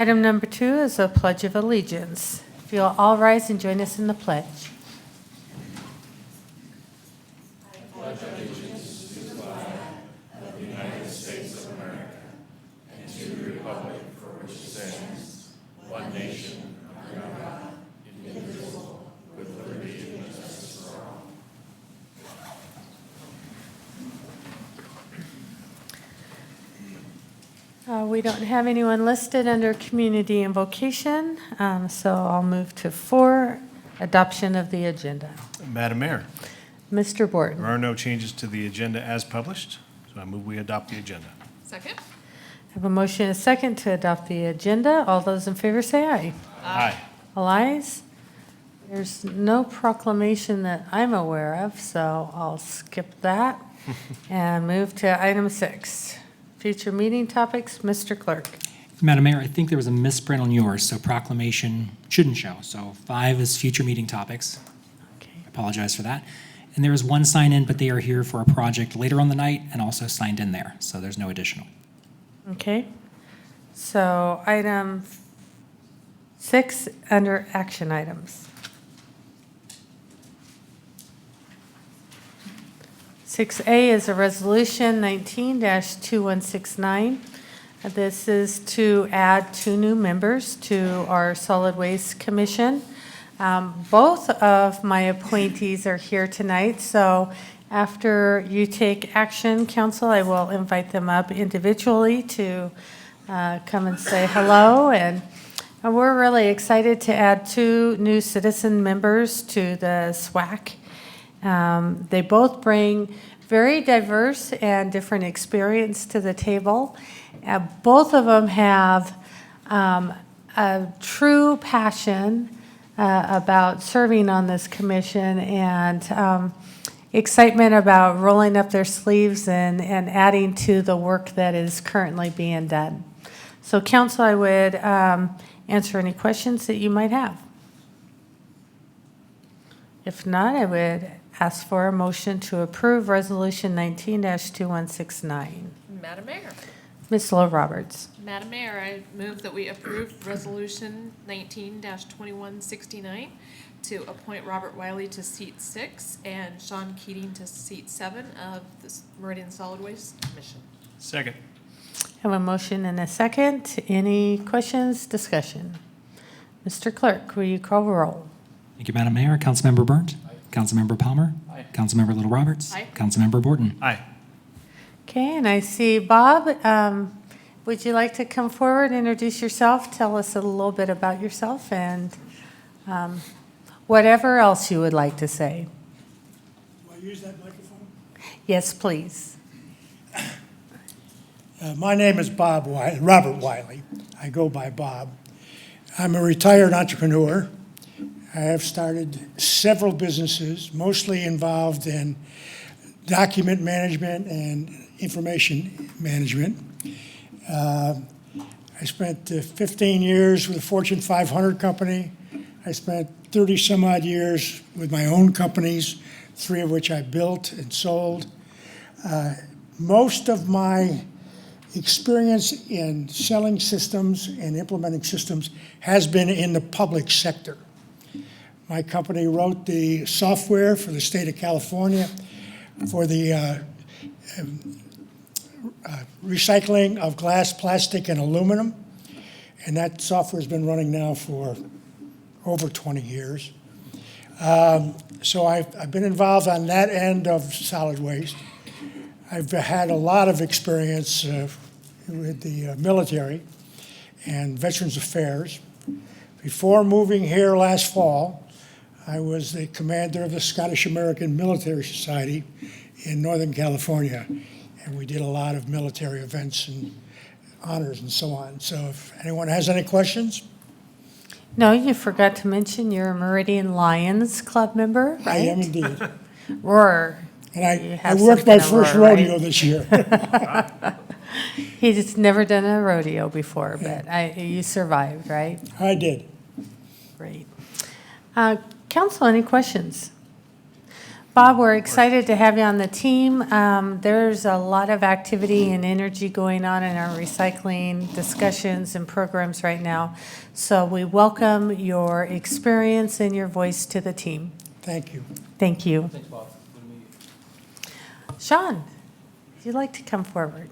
Item number 2 is a Pledge of Allegiance. If you'll all rise and join us in the pledge. We don't have anyone listed under Community and Vocation, so I'll move to 4, adoption of the agenda. Madam Mayor, Mr. Borton. there are no changes to the agenda as published, so I move we adopt the agenda. Second? I have a motion and a second to adopt the agenda. All those in favor say aye. Aye. All ayes. There's no proclamation that I'm aware of, so I'll skip that and move to item 6. Future meeting topics, Mr. Clerk. Madam Mayor, I think there was a misprint on yours, so proclamation shouldn't show. So 5 is future meeting topics. Okay. I apologize for that. And there is one sign-in, but they are here for a project later on the night and also signed in there, so there's no additional. Okay. So item 6 under action items. 6A is a resolution 19-2169. This is to add 2 new members to our Solid Waste Commission. Both of my appointees are here tonight, so after you take action, Council, I will invite them up individually to come and say hello. And we're really excited to add 2 new citizen members to the SWAC. They both bring very diverse and different experience to the table. Both of them have a true passion about serving on this commission and excitement about rolling up their sleeves and adding to the work that is currently being done. So, Council, I would answer any questions that you might have. If not, I would ask for a motion to approve Resolution 19-2169. Madam Mayor. Ms. Lowe Roberts. Madam Mayor, I move that we approve Resolution 19-2169 to appoint Robert Wiley to seat 6 and Sean Keating to seat 7 of the Meridian Solid Waste Commission. Second. I have a motion and a second. Any questions, discussion? Mr. Clerk, will you call roll? Thank you, Madam Mayor. Councilmember Burnt. Councilmember Palmer. Aye. Councilmember Little Roberts. Aye. Councilmember Borton. Aye. Okay, and I see Bob. Would you like to come forward, introduce yourself, tell us a little bit about yourself, and whatever else you would like to say? Do I use that microphone? Yes, please. My name is Robert Wiley. I go by Bob. I'm a retired entrepreneur. I have started several businesses, mostly involved in document management and information management. I spent 15 years with a Fortune 500 company. I spent 30 some odd years with my own companies, 3 of which I built and sold. Most of my experience in selling systems and implementing systems has been in the public sector. My company wrote the software for the state of California for the recycling of glass, plastic, and aluminum. And that software has been running now for over 20 years. So I've been involved on that end of solid waste. I've had a lot of experience with the military and Veterans Affairs. Before moving here last fall, I was the commander of the Scottish American Military Society in Northern California, and we did a lot of military events and honors and so on. So if anyone has any questions? No, you forgot to mention you're a Meridian Lions Club member, right? I am indeed. Roar. And You I have worked my something to first roar, right? rodeo this year. He's never done a rodeo before, but you survived, right? I did. Great. Council, any questions? Bob, we're excited to have you on the team. There's a lot of activity and energy going on in our recycling discussions and programs right now. So we welcome your experience and your voice to the team. Thank you. Thank you. Thanks, Bob. Sean, would you like to come forward?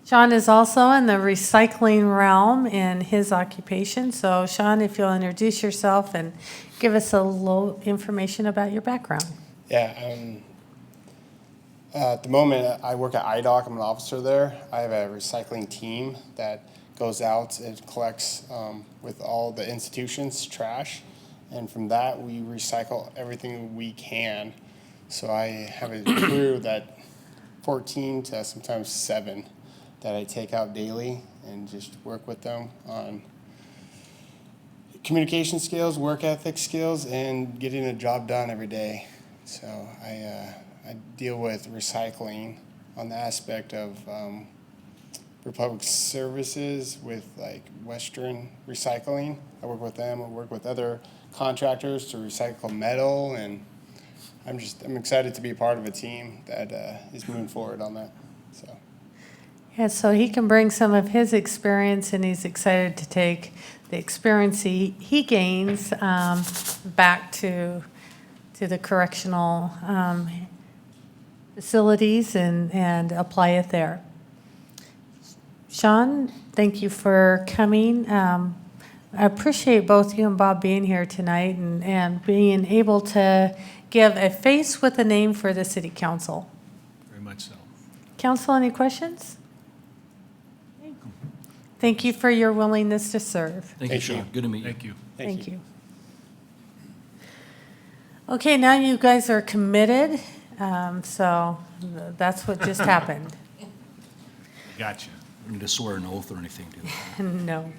Sean is also in the recycling realm in his occupation. So Sean, if you'll introduce yourself and give us a little information about your background. Yeah, at the moment, I work at IDOC. I'm an officer there. I have a recycling team that goes out and collects with all the institutions trash, and from that we recycle everything we can. So I have a crew that 14 to sometimes 7 that I take out daily and just work with them on communication skills, work ethic skills, and getting a job done every day. So I deal with recycling on the aspect of Republic Services with like Western Recycling. I work with them. I work with other contractors to recycle metal, and I'm excited to be a part of a team that is moving forward on that. So. Yeah, so he can bring some of his experience, and he's excited to take the experience he gains back to the correctional facilities and apply it there. Sean, thank you for coming. I appreciate both you and Bob being here tonight and being able to give a face with a name for the city council. Very much so. Council, any questions? Thank you for your willingness to serve. Thank you, Sean. Good to meet you. Thank you. Thank you. Okay, now you guys are committed, so that's what just happened. Gotcha. You need to swear an oath or anything, do you? No.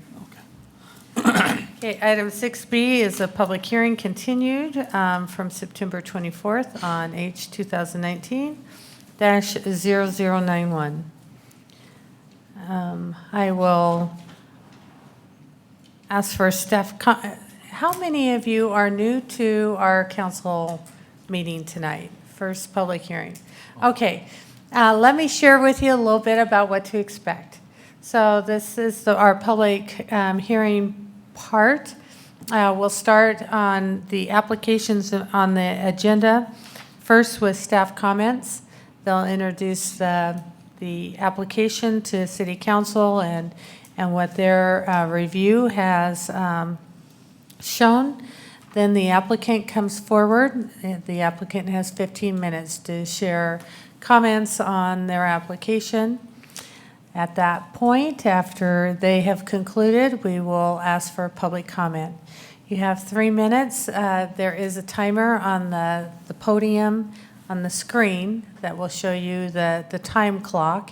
Okay. Okay, item 6B is a public hearing continued from September 24th on H 2019-0091. I will ask for staff. How many of you are new to our council meeting tonight? First public hearing. Okay, let me share with you a little bit about what to expect. So this is our public hearing part. We'll start on the applications on the agenda. First with staff comments. They'll introduce the application to City Council and what their review has shown. Then the applicant comes forward. The applicant has 15 minutes to share comments on their application. At that point, after they have concluded, we will ask for public comment. You have 3 minutes. There is a timer on the podium on the screen that will show you the time clock.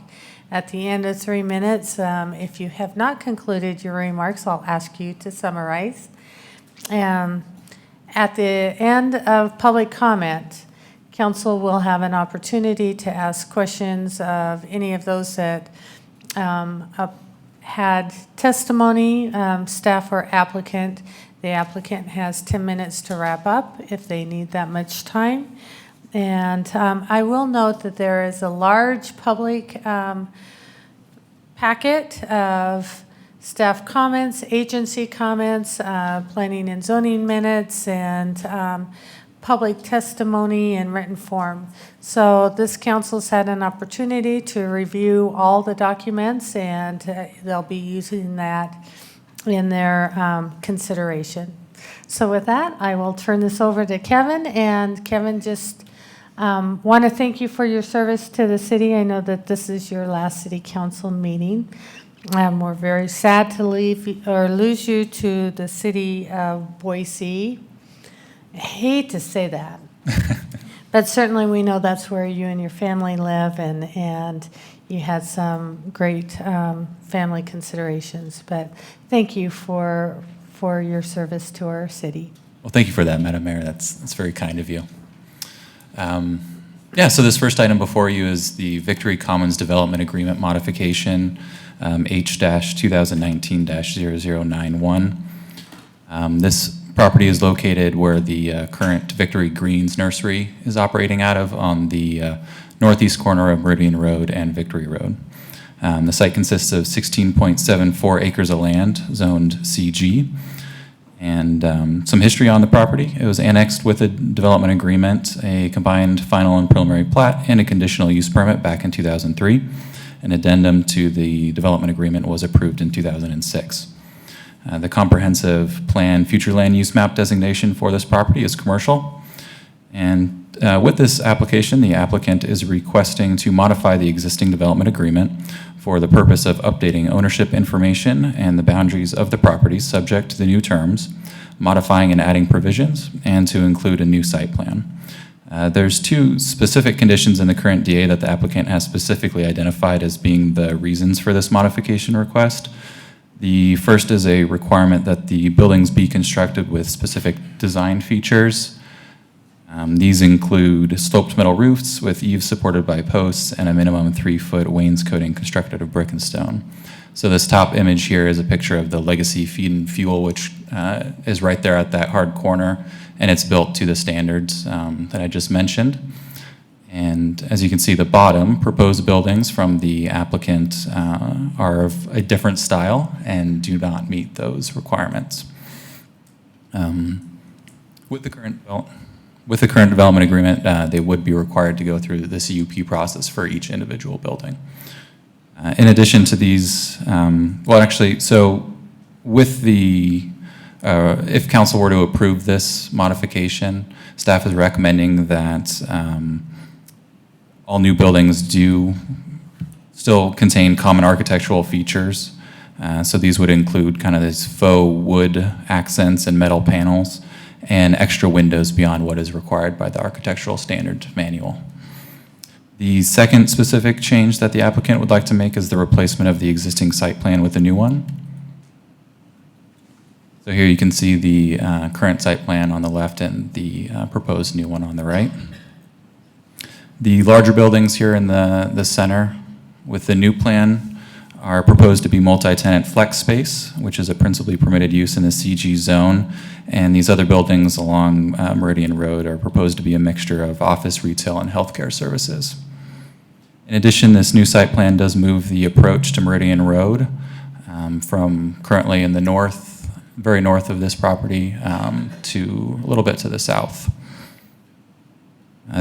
At the end of 3 minutes, if you have not concluded your remarks, I'll ask you to summarize. At the end of public comment, council will have an opportunity to ask questions of any of those that had testimony, staff or applicant. The applicant has 10 minutes to wrap up if they need that much time. And I will note that there is a large public packet of staff comments, agency comments, planning and zoning minutes, and public testimony in written form. So this council's had an opportunity to review all the documents, and they'll be using that in their consideration. So with that, I will turn this over to Kevin. And Kevin, just want to thank you for your service to the city. I know that this is your last city council meeting. We're very sad to lose you to the city of Boise. I hate to say that, but certainly we know that's where you and your family live, and you had some great family considerations. But thank you for your service to our city. Well, thank you for that, Madam Mayor. That's very kind of you. Yeah, so this first item before you is the Victory Commons Development Agreement modification, H-2019-0091. This property is located where the current Victory Greens Nursery is operating out of on the northeast corner of Meridian Road and Victory Road. The site consists of 16.74 acres of land, zoned CG, and some history on the property. It was annexed with a development agreement, a combined final and preliminary plat, and a conditional use permit back in 2003. An addendum to the development agreement was approved in 2006. The comprehensive plan future land use map designation for this property is commercial. And with this application, the applicant is requesting to modify the existing development agreement for the purpose of updating ownership information and the boundaries of the property subject to the new terms, modifying and adding provisions, and to include a new site plan. There's two specific conditions in the current DA that the applicant has specifically identified as being the reasons for this modification request. The first is a requirement that the buildings be constructed with specific design features. These include sloped metal roofs with eaves supported by posts and a minimum 3-foot wainscoting constructed of brick and stone. So this top image here is a picture of the Legacy Feed and Fuel, which is right there at that hard corner, and it's built to the standards that I just mentioned. And as you can see, the bottom proposed buildings from the applicant are of a different style and do not meet those requirements. With the current development agreement, they would be required to go through the CUP process for each individual building. In addition to these, with the, if council were to approve this modification, staff is recommending that all new buildings do still contain common architectural features. So these would include kind of these faux wood accents and metal panels, and extra windows beyond what is required by the architectural standard manual. The second specific change that the applicant would like to make is the replacement of the existing site plan with a new one. So here you can see the current site plan on the left and the proposed new one on the right. The larger buildings here in the center with the new plan are proposed to be multi-tenant flex space, which is a principally permitted use in the CG zone. And these other buildings along Meridian Road are proposed to be a mixture of office, retail, and healthcare services. In addition, this new site plan does move the approach to Meridian Road from currently in the north, very north of this property, to a little bit to the south.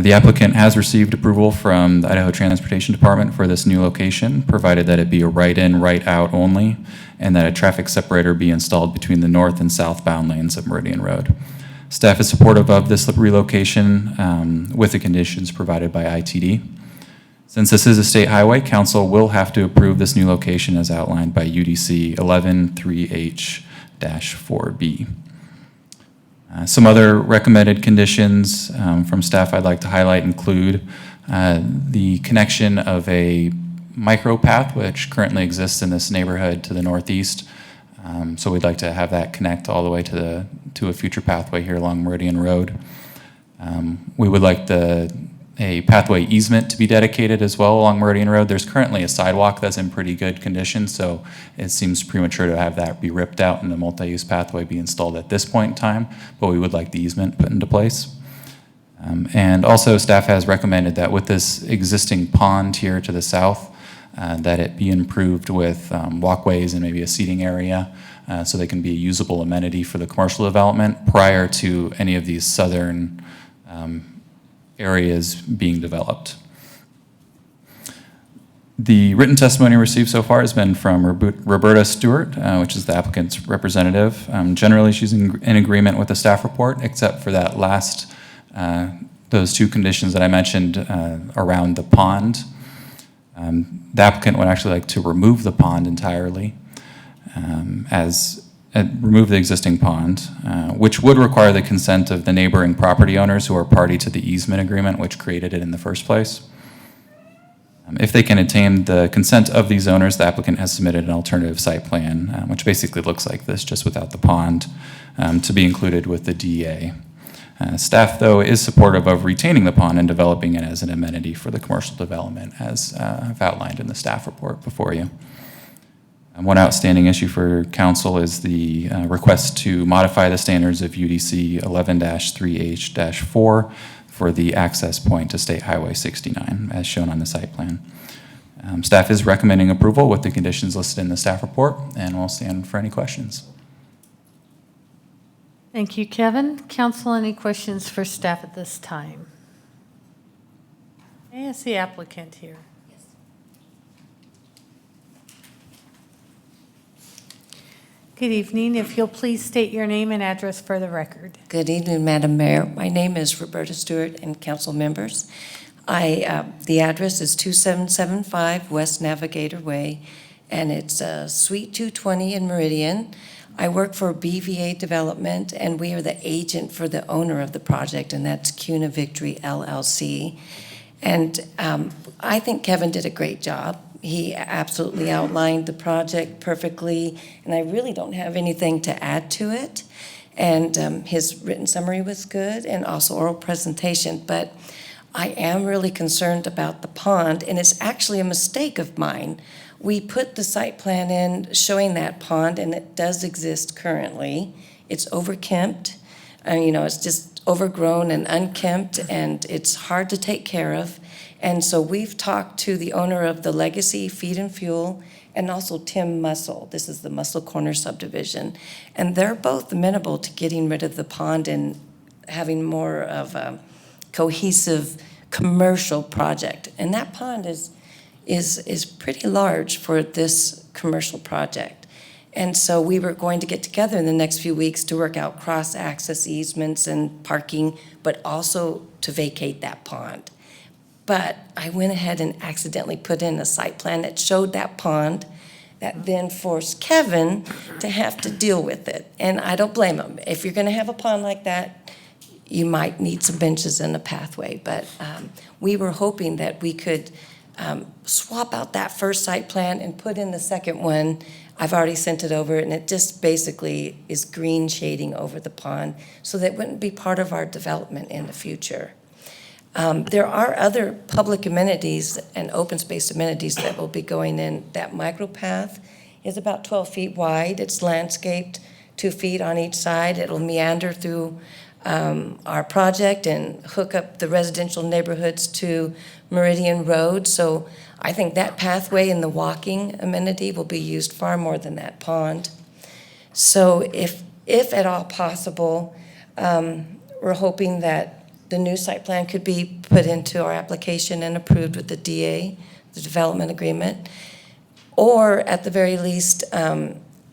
The applicant has received approval from the Idaho Transportation Department for this new location, provided that it be a right-in, right-out only, and that a traffic separator be installed between the north and southbound lanes of Meridian Road. Staff is supportive of this relocation with the conditions provided by ITD. Since this is a state highway, council will have to approve this new location as outlined by UDC 113H-4B. Some other recommended conditions from staff I'd like to highlight include the connection of a micropath which currently exists in this neighborhood to the northeast. So we'd like to have that connect all the way to a future pathway here along Meridian Road. We would like a pathway easement to be dedicated as well along Meridian Road. There's currently a sidewalk that's in pretty good condition, so it seems premature to have that be ripped out and the multi-use pathway be installed at this point in time, but we would like the easement put into place. And also staff has recommended that with this existing pond here to the south, that it be improved with walkways and maybe a seating area so they can be a usable amenity for the commercial development prior to any of these southern areas being developed. The written testimony received so far has been from Roberta Stewart, which is the applicant's representative. Generally, she's in agreement with the staff report, except for that last, those two conditions that I mentioned around the pond. The applicant would actually like to remove the pond entirely, remove the existing pond, which would require the consent of the neighboring property owners who are party to the easement agreement which created it in the first place. If they can attain the consent of these owners, the applicant has submitted an alternative site plan, which basically looks like this, just without the pond, to be included with the DEA. Staff, though, is supportive of retaining the pond and developing it as an amenity for the commercial development, as I've outlined in the staff report before you. One outstanding issue for council is the request to modify the standards of UDC 11-3H-4 for the access point to State Highway 69, as shown on the site plan. Staff is recommending approval with the conditions listed in the staff report, and we'll stand for any questions. Thank you, Kevin. Council, any questions for staff at this time? Okay, I see applicant here. Good evening. If you'll please state your name and address for the record. Good evening, Madam Mayor. My name is Roberta Stewart and council members. The address is 2775 West Navigator Way, and it's Suite 220 in Meridian. I work for BVA Development, and we are the agent for the owner of the project, and that's CUNA Victory LLC. And I think Kevin did a great job. He absolutely outlined the project perfectly, and I really don't have anything to add to it. And his written summary was good, and also oral presentation. But I am really concerned about the pond, and it's actually a mistake of mine. We put the site plan in showing that pond, and it does exist currently. It's overkempt. It's just overgrown and unkempt, and it's hard to take care of. And so we've talked to the owner of the Legacy Feed and Fuel and also Tim Mussel. This is the Mussel Corner subdivision. And they're both amenable to getting rid of the pond and having more of a cohesive commercial project. And that pond is pretty large for this commercial project. And so we were going to get together in the next few weeks to work out cross-access easements and parking, but also to vacate that pond. But I went ahead and accidentally put in a site plan that showed that pond, that then forced Kevin to have to deal with it. And I don't blame him. If you're going to have a pond like that, you might need some benches and a pathway. But we were hoping that we could swap out that first site plan and put in the second one. I've already sent it over, and it just basically is green shading over the pond, so that it wouldn't be part of our development in the future. There are other public amenities and open space amenities that will be going in. That micropath is about 12 feet wide. It's landscaped 2 feet on each side. It'll meander through our project and hook up the residential neighborhoods to Meridian Road. So I think that pathway and the walking amenity will be used far more than that pond. So if at all possible, we're hoping that the new site plan could be put into our application and approved with the DA, the development agreement. Or at the very least,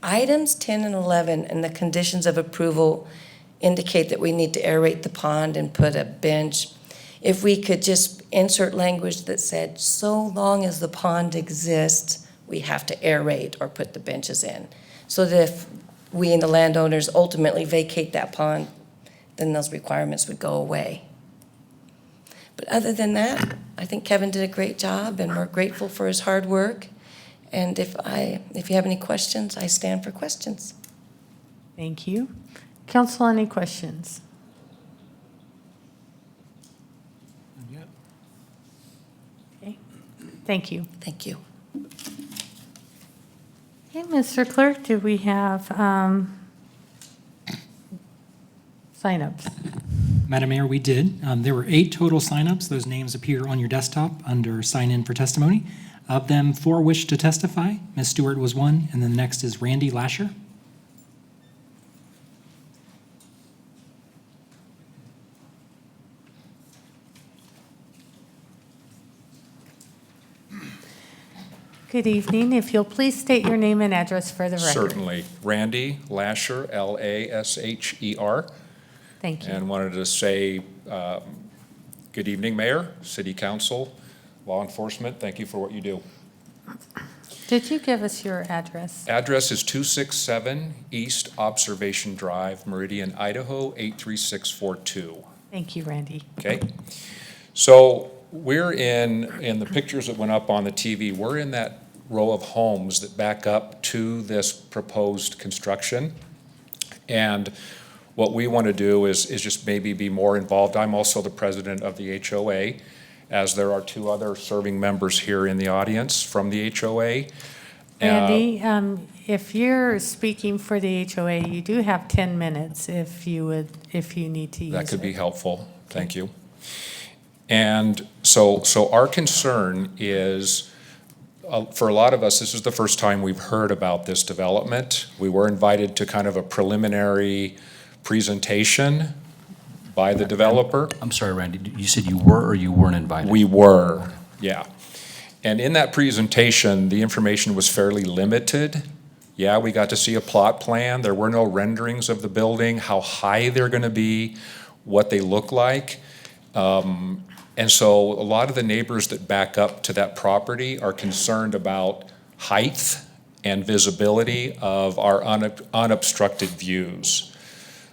items 10 and 11 and the conditions of approval indicate that we need to aerate the pond and put a bench. If we could just insert language that said, so long as the pond exists, we have to aerate or put the benches in. So that if we and the landowners ultimately vacate that pond, then those requirements would go away. But other than that, I think Kevin did a great job, and we're grateful for his hard work. And if you have any questions, I stand for questions. Thank you. Council, any questions? Okay. Thank you. Thank you. Okay, Mr. Clerk, do we have signups? Madam Mayor, we did. There were 8 total signups. Those names appear on your desktop under sign in for testimony. Of them, 4 wish to testify. Ms. Stewart was one, and then the next is Randy Lasher. Good evening. If you'll please state your name and address for the record. Certainly. Randy Lasher, Lasher. Thank you. And wanted to say, good evening, Mayor, City Council, law enforcement. Thank you for what you do. Did you give us your address? Address is 267 East Observation Drive, Meridian, Idaho, 83642. Thank you, Randy. Okay? So we're in the pictures that went up on the TV, we're in that row of homes that back up to this proposed construction. And what we want to do is just maybe be more involved. I'm also the president of the HOA, as there are 2 other serving members here in the audience from the HOA. Randy, if you're speaking for the HOA, you do have 10 minutes if you need to use it. That could be helpful. Thank you. And so our concern is, for a lot of us, this is the first time we've heard about this development. We were invited to kind of a preliminary presentation by the developer. I'm sorry, Randy, you said you were or you weren't invited? We were, yeah. And in that presentation, the information was fairly limited. Yeah, we got to see a plot plan. There were no renderings of the building, how high they're going to be, what they look like. And so a lot of the neighbors that back up to that property are concerned about height and visibility of our unobstructed views.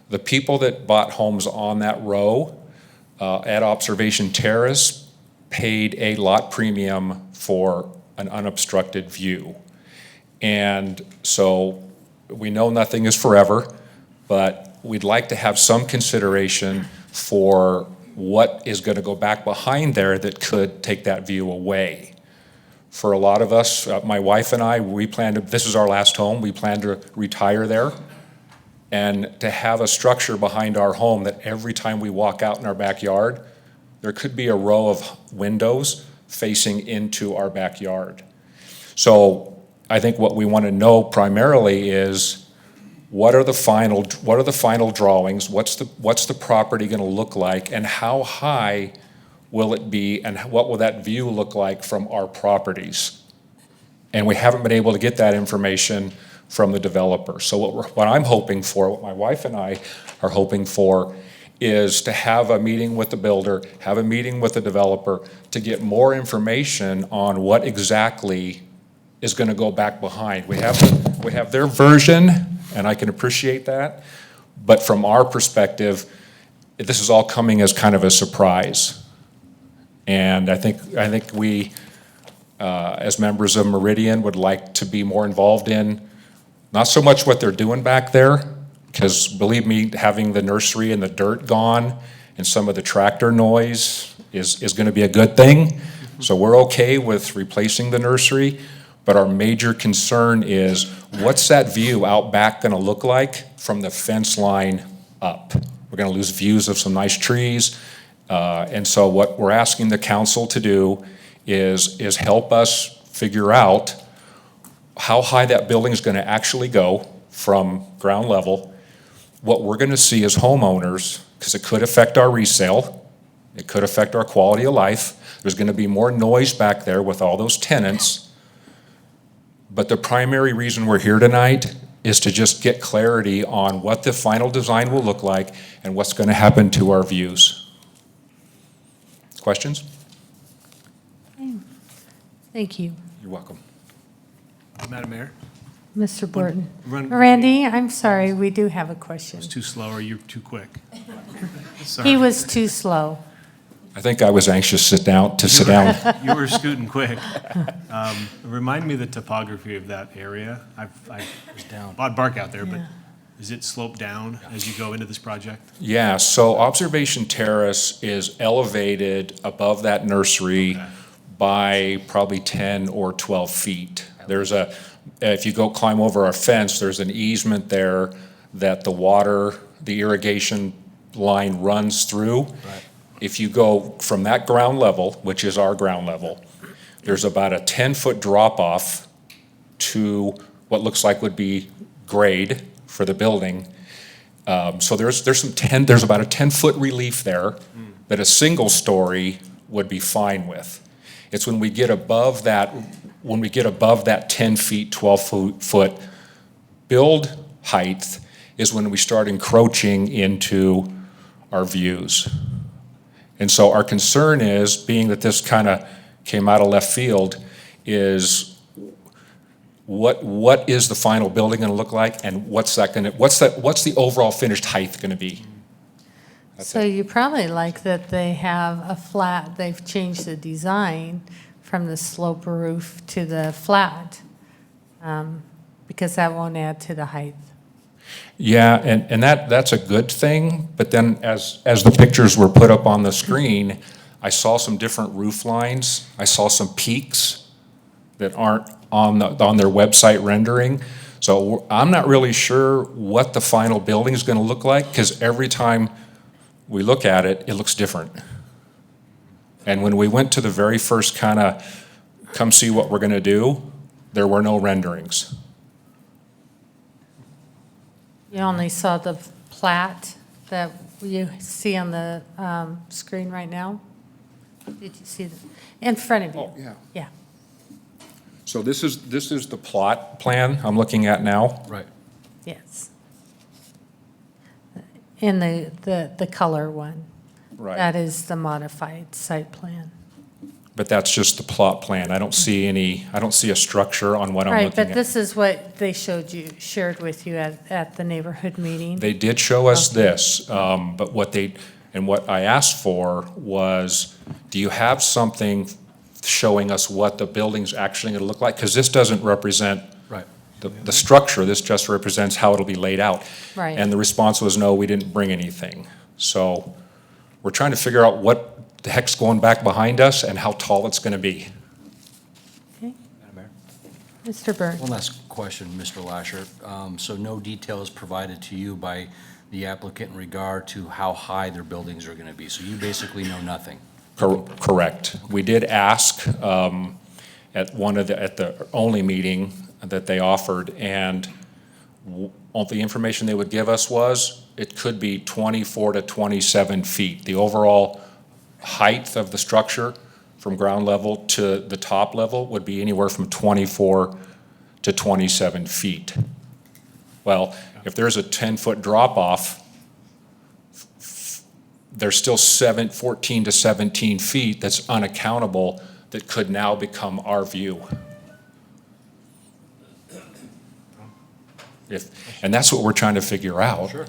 The people that bought homes on that row at Observation Terrace paid a lot premium for an unobstructed view. And so we know nothing is forever, but we'd like to have some consideration for what is going to go back behind there that could take that view away. For a lot of us, my wife and I, this is our last home, we plan to retire there. And to have a structure behind our home that every time we walk out in our backyard, there could be a row of windows facing into our backyard. So I think what we want to know primarily is what are the final drawings? What's the property going to look like, and how high will it be, and what will that view look like from our properties? And we haven't been able to get that information from the developer. So what I'm hoping for, what my wife and I are hoping for, is to have a meeting with the builder, have a meeting with the developer to get more information on what exactly is going to go back behind. We have their version, and I can appreciate that, but from our perspective, this is all coming as kind of a surprise. And I think we, as members of Meridian, would like to be more involved in not so much what they're doing back there, because believe me, having the nursery and the dirt gone and some of the tractor noise is going to be a good thing. So we're okay with replacing the nursery, but our major concern is what's that view out back going to look like from the fence line up? We're going to lose views of some nice trees. And so what we're asking the council to do is help us figure out how high that building is going to actually go from ground level, what we're going to see as homeowners, because it could affect our resale, it could affect our quality of life. There's going to be more noise back there with all those tenants. But the primary reason we're here tonight is to just get clarity on what the final design will look like and what's going to happen to our views. Questions? Thank you. You're welcome. Madam Mayor, Mr. Borton. run- Randy, I'm sorry, we do have a question. it's too slow or you're too quick? He Sorry. was too slow. I think I was anxious to sit down. You were scooting quick. Remind me the topography of that area. I've bought bark out there, but Yeah. is it sloped down as you go into this project? Yeah, so Observation Terrace is elevated above that nursery Okay. by probably 10 or 12 feet. If you go climb over our fence, there's an easement there that the irrigation line runs through. Right. If you go from that ground level, which is our ground level, there's about a 10-foot drop-off to what looks like would be grade for the building. So there's about a 10-foot relief there that a single story would be fine with. It's when we get above that 10 feet, 12 foot build height is when we start encroaching into our views. And so our concern is, being that this kind of came out of left field, is what is the final building going to look like, and what's the overall finished height going to be? That's So you probably like that they have they've changed the design from the slope roof to the flat, because that won't add to the height. Yeah, and that's a good thing, but then as the pictures were put up on the screen, I saw some different roof lines. I saw some peaks that aren't on their website rendering. So I'm not really sure what the final building is going to look like, because every time we look at it, it looks different. And when we went to the very first kind of come see what we're going to do, there were no renderings. You only saw the plat that you see on the screen right now? Did you see the, in front of you? Oh, yeah. Yeah. So this is the plot plan I'm looking at now. Right. Yes. In the color one. Right. That is the modified site plan. But that's just the plot plan. I don't see a structure on what I'm Right, looking but at. this is what they shared with you at the neighborhood meeting. They did show us this, but what I asked for was, do you have something showing us what the building's actually gonna look like? Because this doesn't represent Right. the structure, this just represents how it'll be laid out. Right. And the response was, no, we didn't bring anything. So we're trying to figure out what the heck's going back behind us and how tall it's gonna be. Okay, Madam Mayor? Mr. Byrne. One last question, Mr. Lasher. So no details provided to you by the applicant in regard to how high their buildings are going to be. So you basically know nothing. Correct. We did ask at the only meeting that they offered, and all the information they would give us was it could be 24 to 27 feet. The overall height of the structure from ground level to the top level would be anywhere from 24 to 27 feet. Well, if there's a 10-foot drop-off, there's still 14 to 17 feet that's unaccountable that could now become our view. And that's what we're trying to figure out. Sure.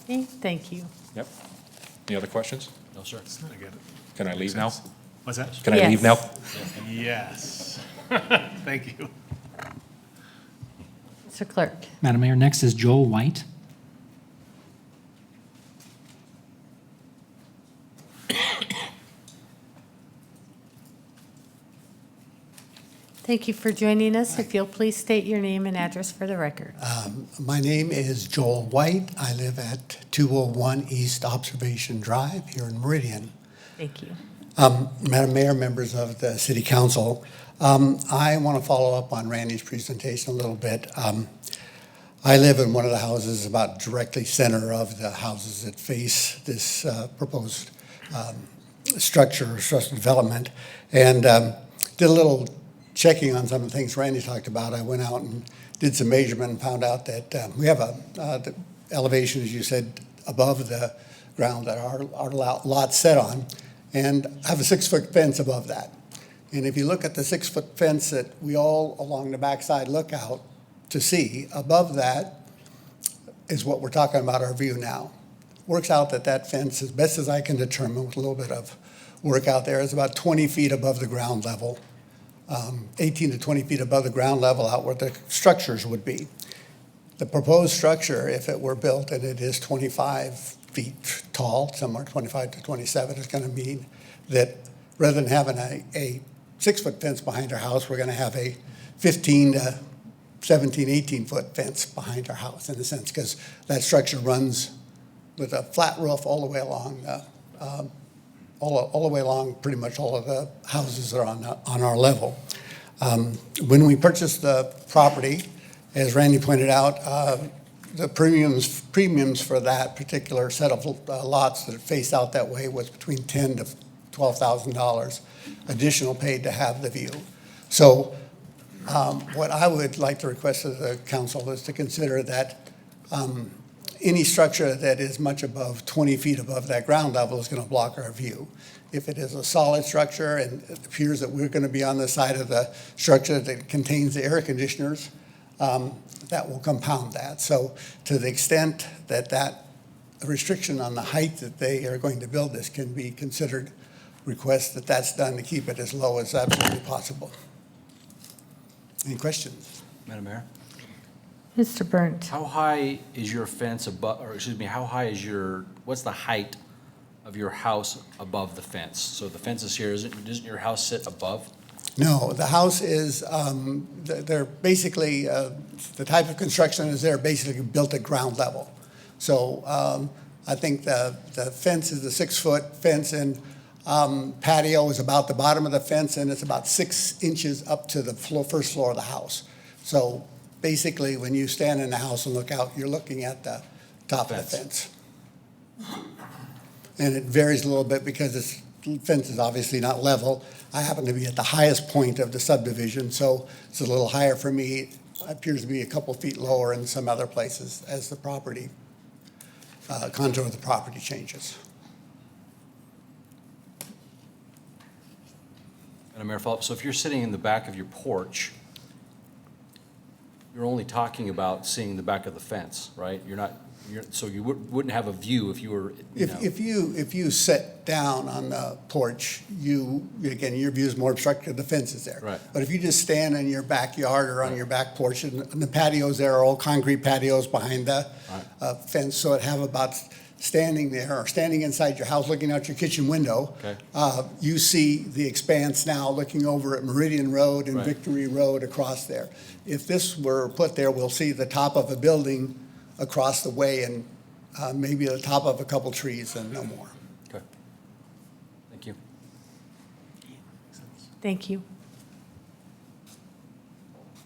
Okay, thank you. Yep. Any other questions? No, sir. I get it. Can I leave now? What's that? Can I leave now? Yes. Thank you. Mr. Clerk. Madam Mayor, next is Joel White. Thank you for joining us. If you'll please state your name and address for the record. My name is Joel White. I live at 201 East Observation Drive here in Meridian. Thank you. Madam Mayor, members of the City Council, I want to follow up on Randy's presentation a little bit. I live in one of the houses about directly center of the houses that face this proposed structure development, and did a little checking on some of the things Randy talked about. I went out and did some measurement and found out that we have the elevation, as you said, above the ground that our lot's set on, and I have a 6-foot fence above that. And if you look at the 6-foot fence that we all along the backside look out to see, above that is what we're talking about our view now. Works out that that fence, as best as I can determine with a little bit of work out there, is about 20 feet above the ground level. 18 to 20 feet above the ground level out where the structures would be. The proposed structure, if it were built, and it is 25 feet tall, somewhere 25 to 27, is going to mean that rather than having a 6-foot fence behind our house, we're going to have a 15 to 17, 18-foot fence behind our house, in a sense, because that structure runs with a flat roof all the way along all the way along pretty much all of the houses that are on our level. When we purchased the property, as Randy pointed out, the premiums for that particular set of lots that face out that way was between $10,000 to $12,000 additional paid to have the view. So what I would like to request of the council is to consider that any structure that is much above 20 feet above that ground level is going to block our view. If it is a solid structure and it appears that we're going to be on the side of the structure that contains the air conditioners, that will compound that. So to the extent that that restriction on the height that they are going to build this can be considered, request that that's done to keep it as low as absolutely possible. Any questions? Madam Mayor? Mr. Burnt. How high is your fence above, or excuse me, how high is what's the height of your house above the fence? So the fence is here, doesn't your house sit above? No, the house is, they're basically, the type of construction is they're basically built at ground level. So I think the fence is a 6-foot fence, and patio is about the bottom of the fence, and it's about 6 inches up to the first floor of the house. So basically, when you stand in the house and look out, you're looking at the top of the fence. And it varies a little bit because this fence is obviously not level. I happen to be at the highest point of the subdivision, so it's a little higher for me. It appears to be a couple feet lower in some other places as the property, contour of the property changes. Madam Mayor, follow-up. So if you're sitting in the back of your porch, you're only talking about seeing the back of the fence, right? So you wouldn't have a view if you were, you know. If you sit down on the porch, again, your view is more obstructed, the fence is there. Right. But if you just stand in your backyard or on your back porch, and the patios there are all concrete patios behind the fence, so it'd have about standing there or standing inside your house looking out your kitchen window. Okay. You see the expanse now looking over at Meridian Road and Right. Victory Road across there. If this were put there, we'll see the top of a building across the way and maybe the top of a couple trees and no more. Okay. Thank you. Thank you.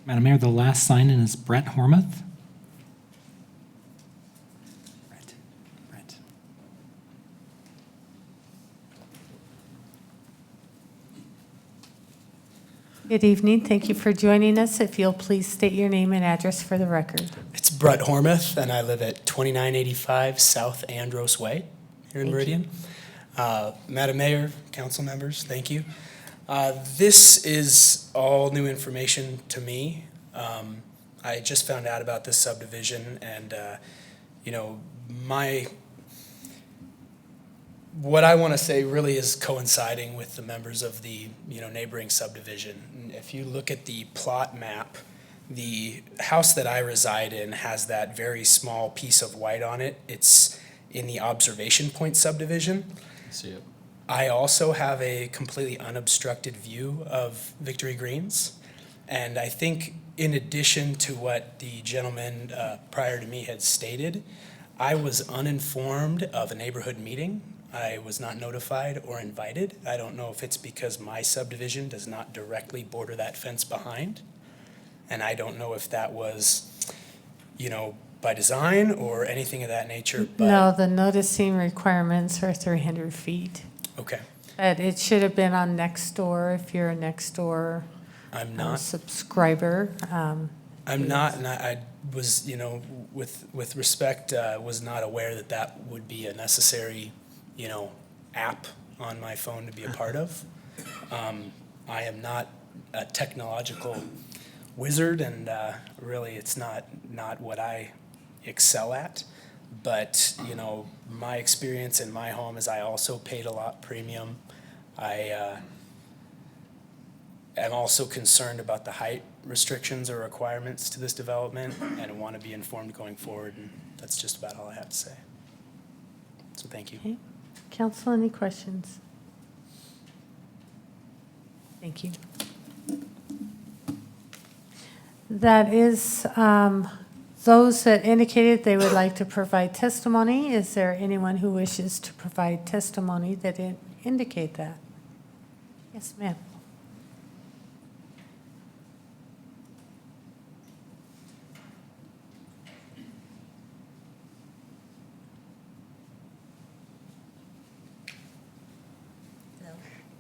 Madam Mayor, the last sign-in is Brett Hormuth. Brett. Good evening. Thank you for joining us. If you'll please state your name and address for the record. It's Brett Hormuth, and I live at 2985 South Andros Way here in Meridian. Madam Mayor, council members, thank you. This is all new information to me. I just found out about this subdivision, and what I want to say really is coinciding with the members of the neighboring subdivision. And if you look at the plot map, the house that I reside in has that very small piece of white on it. It's in the Observation Point subdivision. I see it. I also have a completely unobstructed view of Victory Greens. And I think in addition to what the gentleman prior to me had stated, I was uninformed of a neighborhood meeting. I was not notified or invited. I don't know if it's because my subdivision does not directly border that fence behind. And I don't know if that was, by design or anything of that nature. But No, the noticing requirements are 300 feet. Okay. But it should have been on Nextdoor if you're a Nextdoor I'm not. subscriber. I'm not, and I was, with respect, was not aware that that would be a necessary, app on my phone to be a part of. I am not a technological wizard, and really, it's not what I excel at. But my experience in my home is I also paid a lot premium. I am also concerned about the height restrictions or requirements to this development, and I want to be informed going forward. And that's just about all I have to say. So thank you. Okay. Council, any questions? Thank you. That is those that indicated they would like to provide testimony. Is there anyone who wishes to provide testimony that didn't indicate that? Yes, ma'am.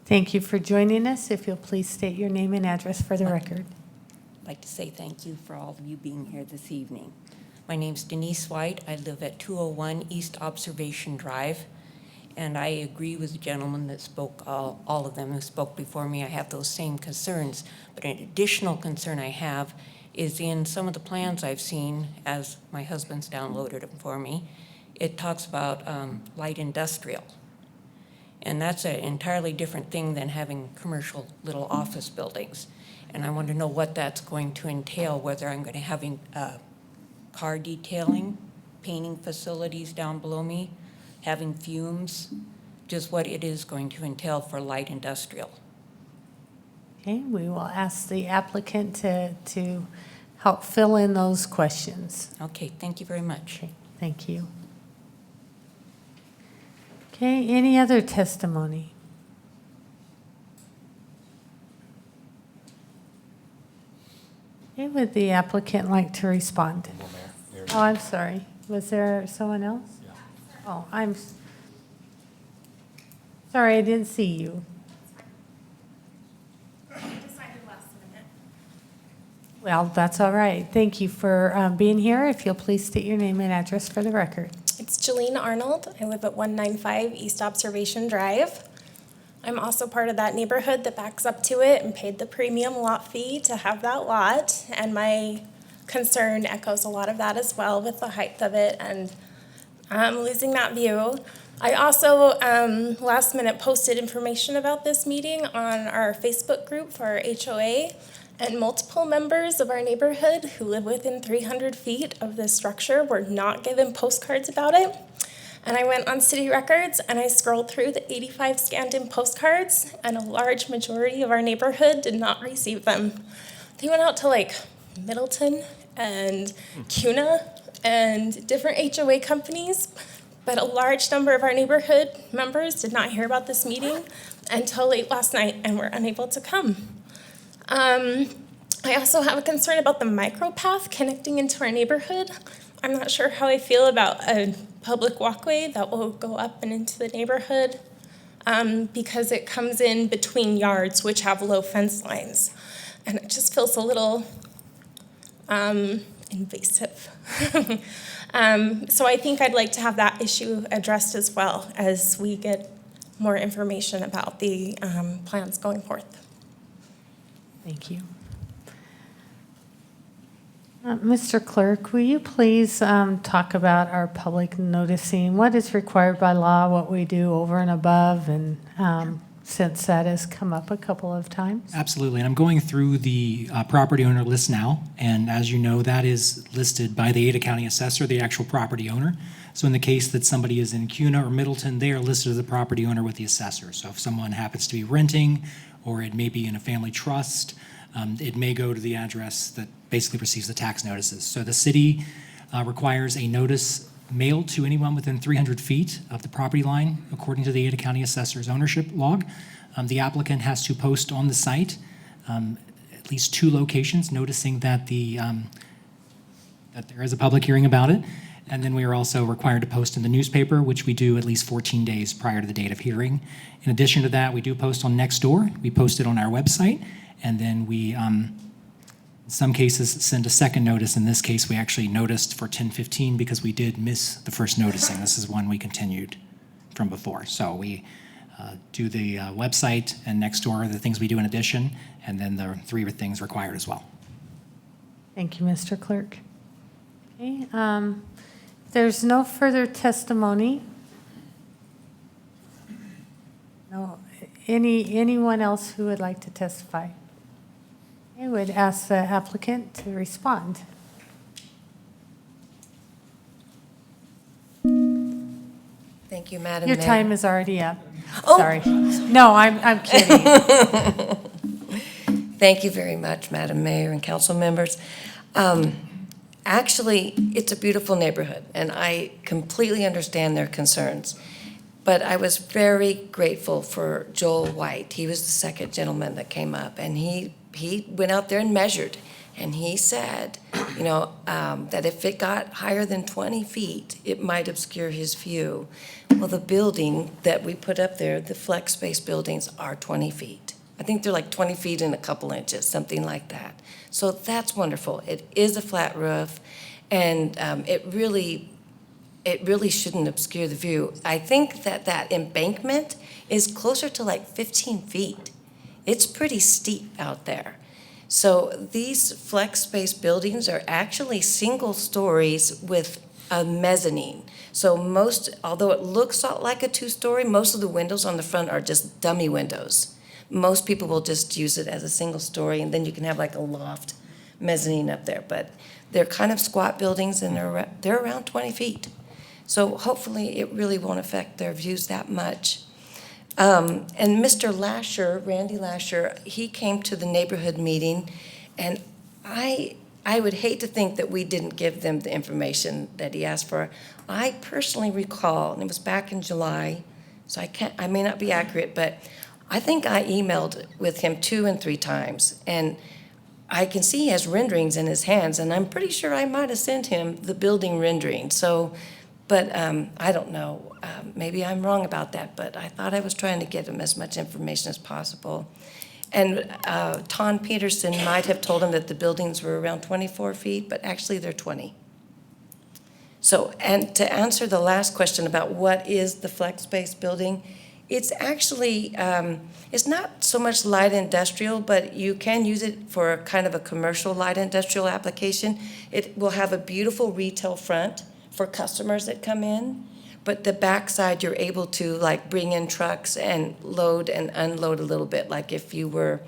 Thank you for joining us. If you'll please state your name and address for the record. I'd like to say thank you for all of you being here this evening. My name's Denise White. I live at 201 East Observation Drive, and I agree with the gentleman that spoke, all of them who spoke before me. I have those same concerns, but an additional concern I have is in some of the plans I've seen, as my husband's downloaded them for me, it talks about light industrial. And that's an entirely different thing than having commercial little office buildings. And I want to know what that's going to entail, whether I'm going to having car detailing, painting facilities down below me, having fumes, just what it is going to entail for light industrial. Okay, we will ask the applicant to help fill in those questions. Okay, thank you very much. Okay, thank you. Okay, any other testimony? Okay, would the applicant like to respond? Oh, I'm sorry. Was there someone else? Oh, sorry, I didn't see you. Well, that's all right. Thank you for being here. If you'll please state your name and address for the record. It's Jolene Arnold. I live at 195 East Observation Drive. I'm also part of that neighborhood that backs up to it and paid the premium lot fee to have that lot. And my concern echoes a lot of that as well with the height of it and losing that view. I also last minute posted information about this meeting on our Facebook group for our HOA. And multiple members of our neighborhood who live within 300 feet of this structure were not given postcards about it. And I went on city records and I scrolled through the 85 scanned-in postcards, and a large majority of our neighborhood did not receive them. They went out to like Middleton and CUNA and different HOA companies, but a large number of our neighborhood members did not hear about this meeting until late last night and were unable to come. I also have a concern about the micropath connecting into our neighborhood. I'm not sure how I feel about a public walkway that will go up and into the neighborhood because it comes in between yards which have low fence lines. And it just feels a little invasive. So I think I'd like to have that issue addressed as well as we get more information about the plans going forth. Thank you. Mr. Clerk, will you please talk about our public noticing? What is required by law, what we do over and above, and since that has come up a couple of times? Absolutely, and I'm going through the property owner list now, and as you know, that is listed by the Ada County Assessor, the actual property owner. So in the case that somebody is in CUNA or Middleton, they are listed as the property owner with the assessor. So if someone happens to be renting, or it may be in a family trust, it may go to the address that basically receives the tax notices. So the city requires a notice mailed to anyone within 300 feet of the property line, according to the Ada County Assessor's ownership log. The applicant has to post on the site at least 2 locations, noticing that that there is a public hearing about it. And then we are also required to post in the newspaper, which we do at least 14 days prior to the date of hearing. In addition to that, we do post on Nextdoor. We post it on our website, and then we, in some cases, send a second notice. In this case, we actually noticed for 10/15 because we did miss the first noticing. This is one we continued from before. So we do the website and Nextdoor, the things we do in addition, and then the 3 things required as well. Thank you, Mr. Clerk. Okay, if there's no further testimony. No, anyone else who would like to testify? I would ask the applicant to respond. Thank you, Madam Your Mayor. time is already up. Oh. Sorry. No, I'm kidding. Thank you very much, Madam Mayor and council members. Actually, it's a beautiful neighborhood, and I completely understand their concerns. But I was very grateful for Joel White. He was the second gentleman that came up, and he went out there and measured. And he said, that if it got higher than 20 feet, it might obscure his view. Well, the building that we put up there, the flex space buildings, are 20 feet. I think they're like 20 feet and a couple inches, something like that. So that's wonderful. It is a flat roof, and it really shouldn't obscure the view. I think that embankment is closer to like 15 feet. It's pretty steep out there. So these flex space buildings are actually single stories with a mezzanine. So although it looks like a 2-story, most of the windows on the front are just dummy windows. Most people will just use it as a single story, and then you can have like a loft mezzanine up there. But they're kind of squat buildings, and they're around 20 feet. So hopefully it really won't affect their views that much. And Mr. Lasher, Randy Lasher, he came to the neighborhood meeting, and I would hate to think that we didn't give them the information that he asked for. I personally recall, and it was back in July, so I may not be accurate, but I think I emailed with him 2 and 3 times, and I can see he has renderings in his hands, and I'm pretty sure I might have sent him the building rendering. So, but I don't know. Maybe I'm wrong about that, but I thought I was trying to get him as much information as possible. And Ton Peterson might have told him that the buildings were around 24 feet, but actually they're 20. So, and to answer the last question about what is the flex space building, it's actually, it's not so much light industrial, but you can use it for a kind of a commercial light industrial application. It will have a beautiful retail front for customers that come in, but the backside you're able to like bring in trucks and load and unload a little bit, like if you were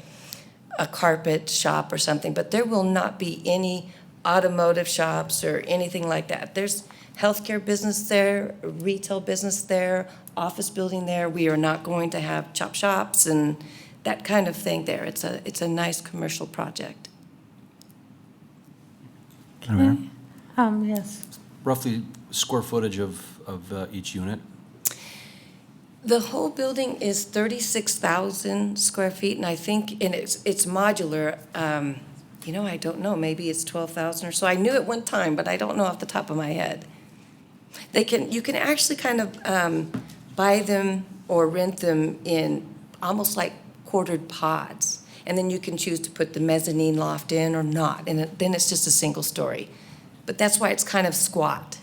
a carpet shop or something, but there will not be any automotive shops or anything like that. There's healthcare business there, retail business there, office building there. We are not going to have chop shops and that kind of thing there. It's a nice commercial project. Yes. Roughly square footage of each unit? The whole building is 36,000 square feet, and I think, and it's modular. You know, I don't know, maybe it's 12,000 or so. I knew at one time, but I don't know off the top of my head. You can actually kind of buy them or rent them in almost like quartered pods. And then you can choose to put the mezzanine loft in or not, and then it's just a single story. But that's why it's kind of squat.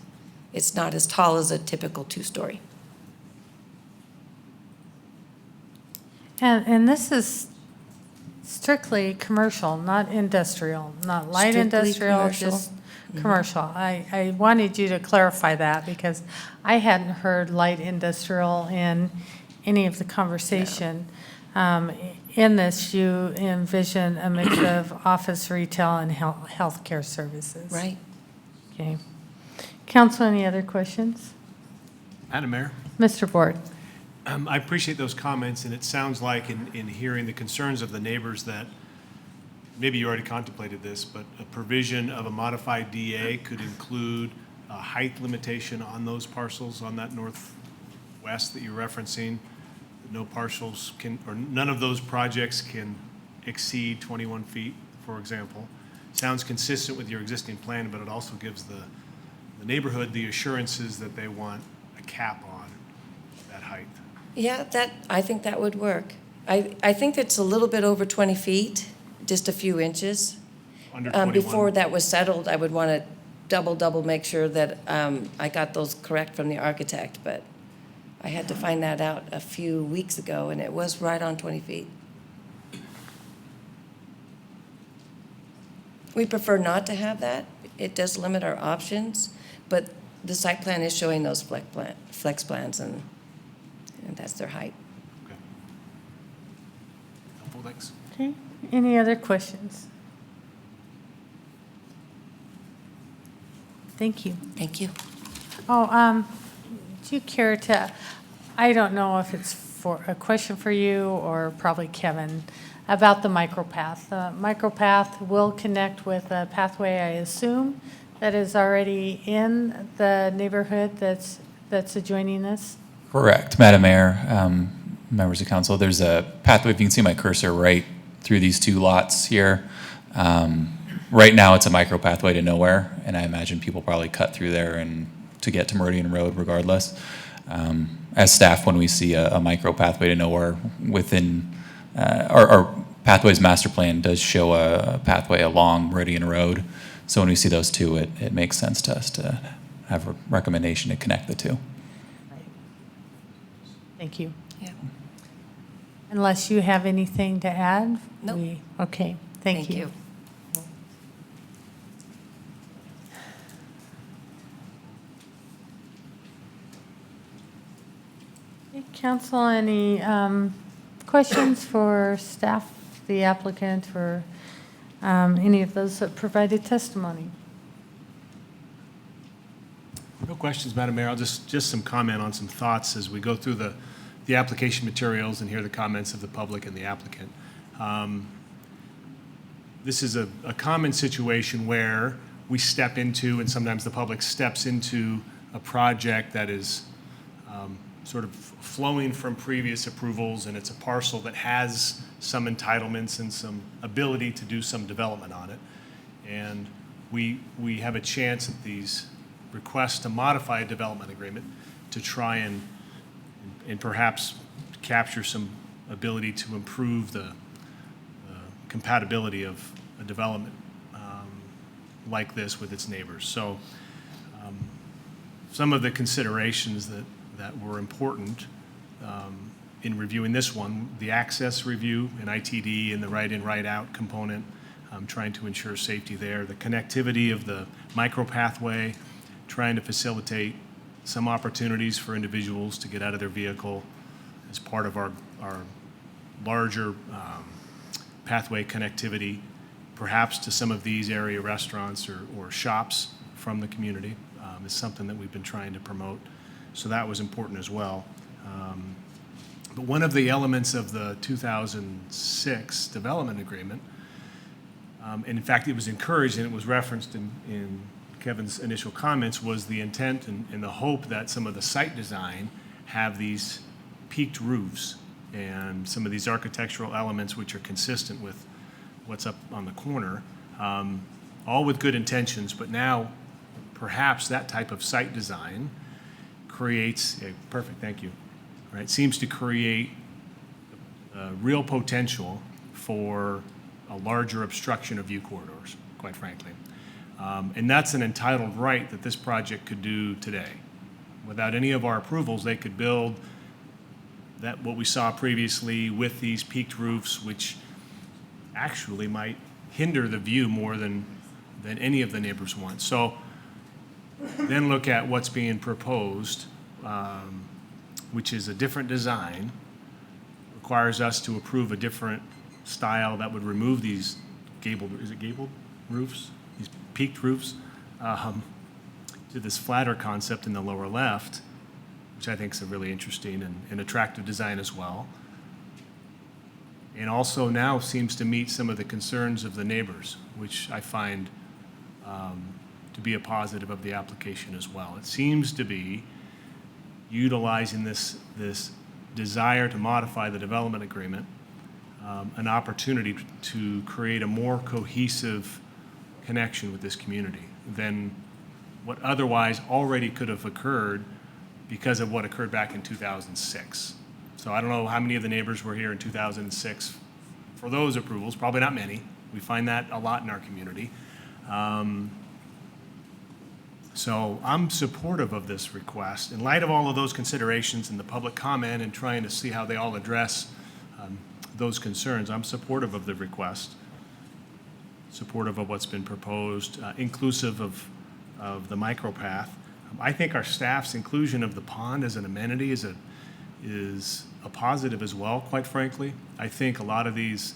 It's not as tall as a typical 2-story. And this is strictly commercial, not industrial, not light Strictly industrial, commercial. just commercial. I wanted you to clarify that because I hadn't heard light industrial in any of the conversation. In this, you envision a mix of office, retail, and healthcare services. Right. Okay. Council, any other questions? Madam Mayor, Mr. Board? I appreciate those comments, and it sounds like in hearing the concerns of the neighbors that maybe you already contemplated this, but a provision of a modified DA could include a height limitation on those parcels on that northwest that you're referencing. No parcels can, or none of those projects can exceed 21 feet, for example. Sounds consistent with your existing plan, but it also gives the neighborhood the assurances that they want a cap on that height. Yeah, I think that would work. I think it's a little bit over 20 feet, just a few inches. Under 21? Before that was settled, I would want to double make sure that I got those correct from the architect, but I had to find that out a few weeks ago, and it was right on 20 feet. We prefer not to have that. It does limit our options, but the site plan is showing those flex plans, and that's their height. Okay. Helpful, thanks. Okay. Any other questions? Thank you. Thank you. Oh, do you care to, I don't know if it's for a question for you or probably Kevin, about the micropath. The micropath will connect with a pathway, I assume, that is already in the neighborhood that's adjoining this? Correct, Madam Mayor, members of council. There's a pathway, if you can see my cursor right through these 2 lots here. Right now, it's a micro pathway to nowhere, and I imagine people probably cut through there and to get to Meridian Road regardless. As staff, when we see a micro pathway to nowhere within, our pathways master plan does show a pathway along Meridian Road. So when we see those 2, it makes sense to us to have a recommendation to connect the 2. Thank you. Yeah. Unless you have anything to add? Nope. Okay, thank you. Okay, Council, any questions for staff, the applicant, or any of those that provided testimony? No questions, Madam Mayor. I'll just some comment on some thoughts as we go through the the application materials and hear the comments of the public and the applicant. This is a common situation where we step into, and sometimes the public steps into, a project that is sort of flowing from previous approvals, and it's a parcel that has some entitlements and some ability to do some development on it. And we have a chance at these requests to modify a development agreement to try and perhaps capture some ability to improve the compatibility of a development like this with its neighbors. So some of the considerations that were important in reviewing this one, the access review and ITD and the right-in, right-out component, trying to ensure safety there, the connectivity of the micro pathway, trying to facilitate some opportunities for individuals to get out of their vehicle as part of our larger pathway connectivity, perhaps to some of these area restaurants or shops from the community, is something that we've been trying to promote. So that was important as well. But one of the elements of the 2006 development agreement, and in fact it was encouraged and it was referenced in Kevin's initial comments, was the intent and the hope that some of the site design have these peaked roofs and some of these architectural elements which are consistent with what's up on the corner, all with good intentions, but now perhaps that type of site design creates perfect, thank you, right, seems to create real potential for a larger obstruction of view corridors, quite frankly. And that's an entitled right that this project could do today. Without any of our approvals, they could build that what we saw previously with these peaked roofs, which actually might hinder the view more than any of the neighbors want. So then look at what's being proposed, which is a different design, requires us to approve a different style that would remove these gabled roofs? These peaked roofs, to this flatter concept in the lower left, which I think is a really interesting and attractive design as well. And also now seems to meet some of the concerns of the neighbors, which I find to be a positive of the application as well. It seems to be utilizing this desire to modify the development agreement, an opportunity to create a more cohesive connection with this community than what otherwise already could have occurred because of what occurred back in 2006. So I don't know how many of the neighbors were here in 2006 for those approvals, probably not many. We find that a lot in our community. So I'm supportive of this request. In light of all of those considerations and the public comment and trying to see how they all address those concerns, I'm supportive of the request, supportive of what's been proposed, inclusive of the micropath. I think our staff's inclusion of the pond as an amenity is a positive as well, quite frankly. I think a lot of these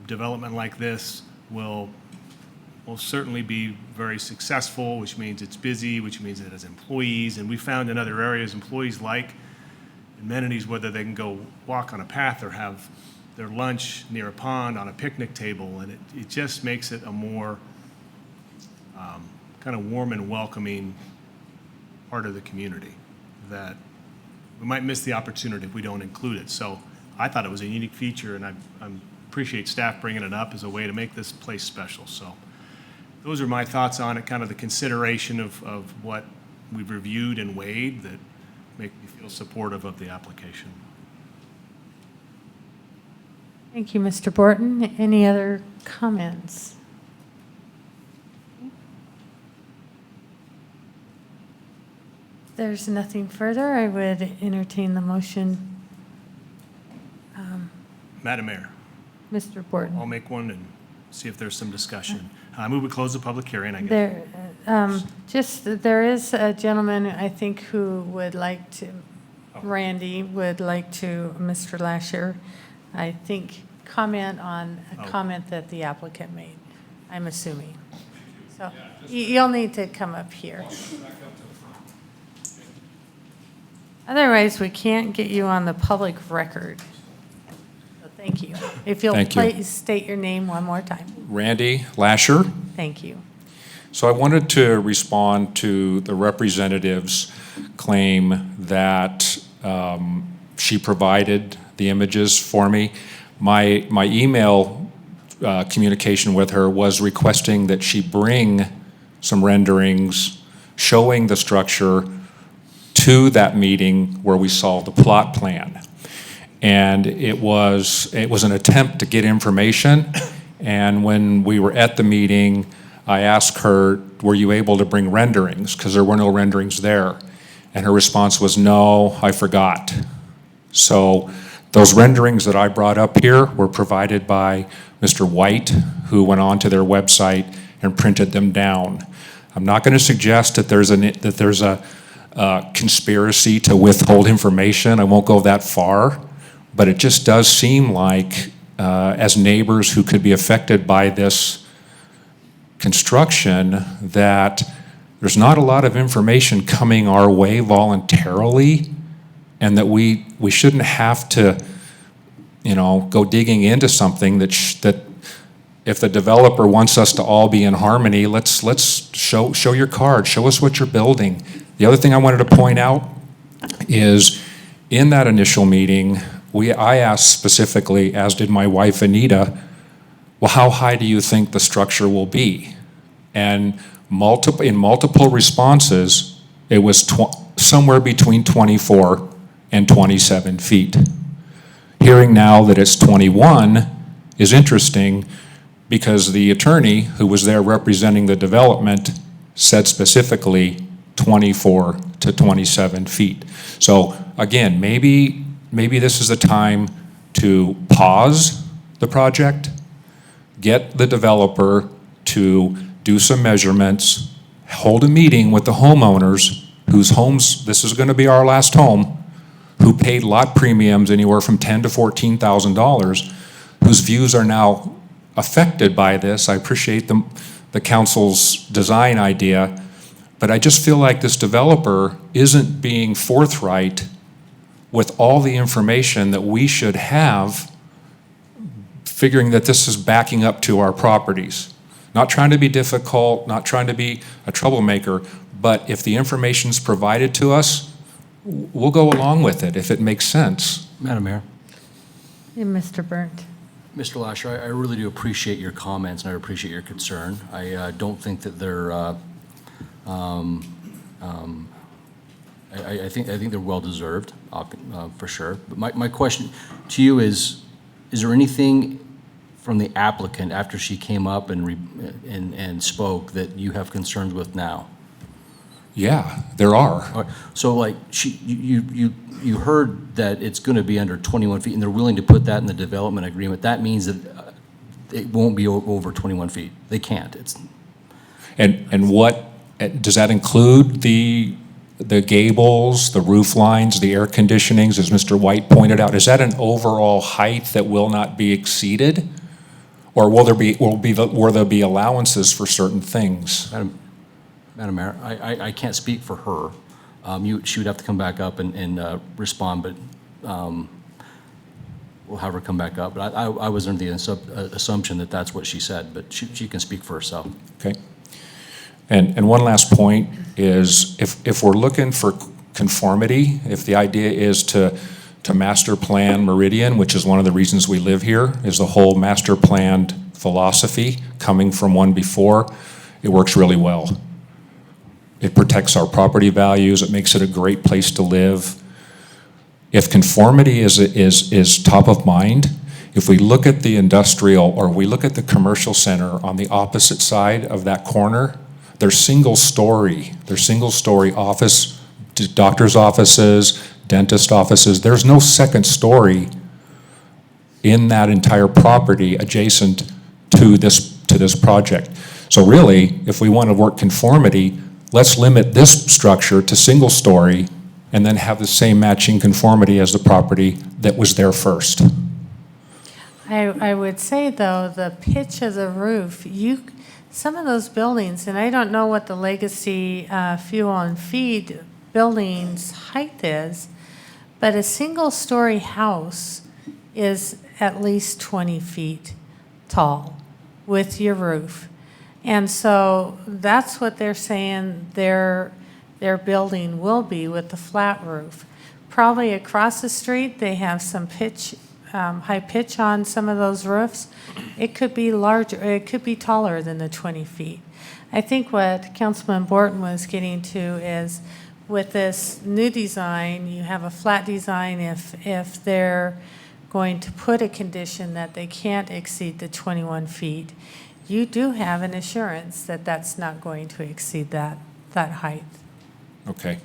development like this will certainly be very successful, which means it's busy, which means it has employees, and we found in other areas employees like amenities, whether they can go walk on a path or have their lunch near a pond on a picnic table, and it just makes it a more kind of warm and welcoming part of the community that we might miss the opportunity if we don't include it. So I thought it was a unique feature, and I appreciate staff bringing it up as a way to make this place special. So those are my thoughts on it, kind of the consideration of what we've reviewed and weighed that make me feel supportive of the application. Thank you, Mr. Borton. Any other comments? If there's nothing further, I would entertain the motion. Madam Mayor, Mr. Borton. I'll make one and see if there's some discussion. I move we close the public hearing, I guess. There is a gentleman, I think, who would like to, Randy would like to, Mr. Lasher, I think, comment on a comment that the applicant made, I'm assuming. So you'll need to come up here. Otherwise, we can't get you on the public record. So thank you. If you'll Thank you. please state your name one more time. Randy Lasher. Thank you. So I wanted to respond to the representative's claim that she provided the images for me. My email communication with her was requesting that she bring some renderings showing the structure to that meeting where we saw the plot plan. And it was an attempt to get information. And when we were at the meeting, I asked her, were you able to bring renderings? Because there were no renderings there. And her response was, no, I forgot. So those renderings that I brought up here were provided by Mr. White, who went on to their website and printed them down. I'm not going to suggest that there's a conspiracy to withhold information. I won't go that far, but it just does seem like as neighbors who could be affected by this construction, that there's not a lot of information coming our way voluntarily, and that we shouldn't have to, go digging into something that if the developer wants us to all be in harmony, let's show your card, show us what you're building. The other thing I wanted to point out is in that initial meeting, I asked specifically, as did my wife Anita, well, how high do you think the structure will be? And in multiple responses, it was somewhere between 24 and 27 feet. Hearing now that it's 21 is interesting, because the attorney who was there representing the development said specifically 24 to 27 feet. So again, maybe this is a time to pause the project, get the developer to do some measurements, hold a meeting with the homeowners whose homes, this is going to be our last home, who paid lot premiums anywhere from $10,000 to $14,000, whose views are now affected by this. I appreciate the council's design idea, but I just feel like this developer isn't being forthright with all the information that we should have, figuring that this is backing up to our properties. Not trying to be difficult, not trying to be a troublemaker, but if the information's provided to us, we'll go along with it if it makes sense. Madam Mayor. Hey, Mr. Burnt. Mr. Lasher, I really do appreciate your comments and I appreciate your concern. I don't think that they're, I think they're well-deserved, for sure. But my question to you is there anything from the applicant after she came up and spoke that you have concerns with now? Yeah, there are. All right. So like you heard that it's going to be under 21 feet and they're willing to put that in the development agreement. That means that it won't be over 21 feet. They can't. And what, does that include the gables, the roof lines, the air conditionings, as Mr. White pointed out? Is that an overall height that will not be exceeded? Or will there be allowances for certain things? Madam Mayor, I can't speak for her. She would have to come back up and respond, but we'll have her come back up. But I was under the assumption that that's what she said, but she can speak for herself. Okay. And one last point is if we're looking for conformity, if the idea is to master plan Meridian, which is one of the reasons we live here, is the whole master planned philosophy coming from one before, it works really well. It protects our property values. It makes it a great place to live. If conformity is top of mind, if we look at the industrial or we look at the commercial center on the opposite side of that corner, they're single story. They're single story office, doctor's offices, dentist offices. There's no second story in that entire property adjacent to this project. So really, if we want to work conformity, let's limit this structure to single story and then have the same matching conformity as the property that was there first. I would say, though, the pitch of the roof, some of those buildings, and I don't know what the legacy fuel and feed building's height is, But a single-story house is at least 20 feet tall with your roof. And so that's what they're saying their building will be with the flat roof. Probably across the street, they have some pitch, high pitch on some of those roofs. It could be larger, it could be taller than the 20 feet. I think what Councilman Borton was getting to is with this new design, you have a flat design if they're going to put a condition that they can't exceed the 21 feet. You do have an assurance that that's not going to exceed that height. Okay.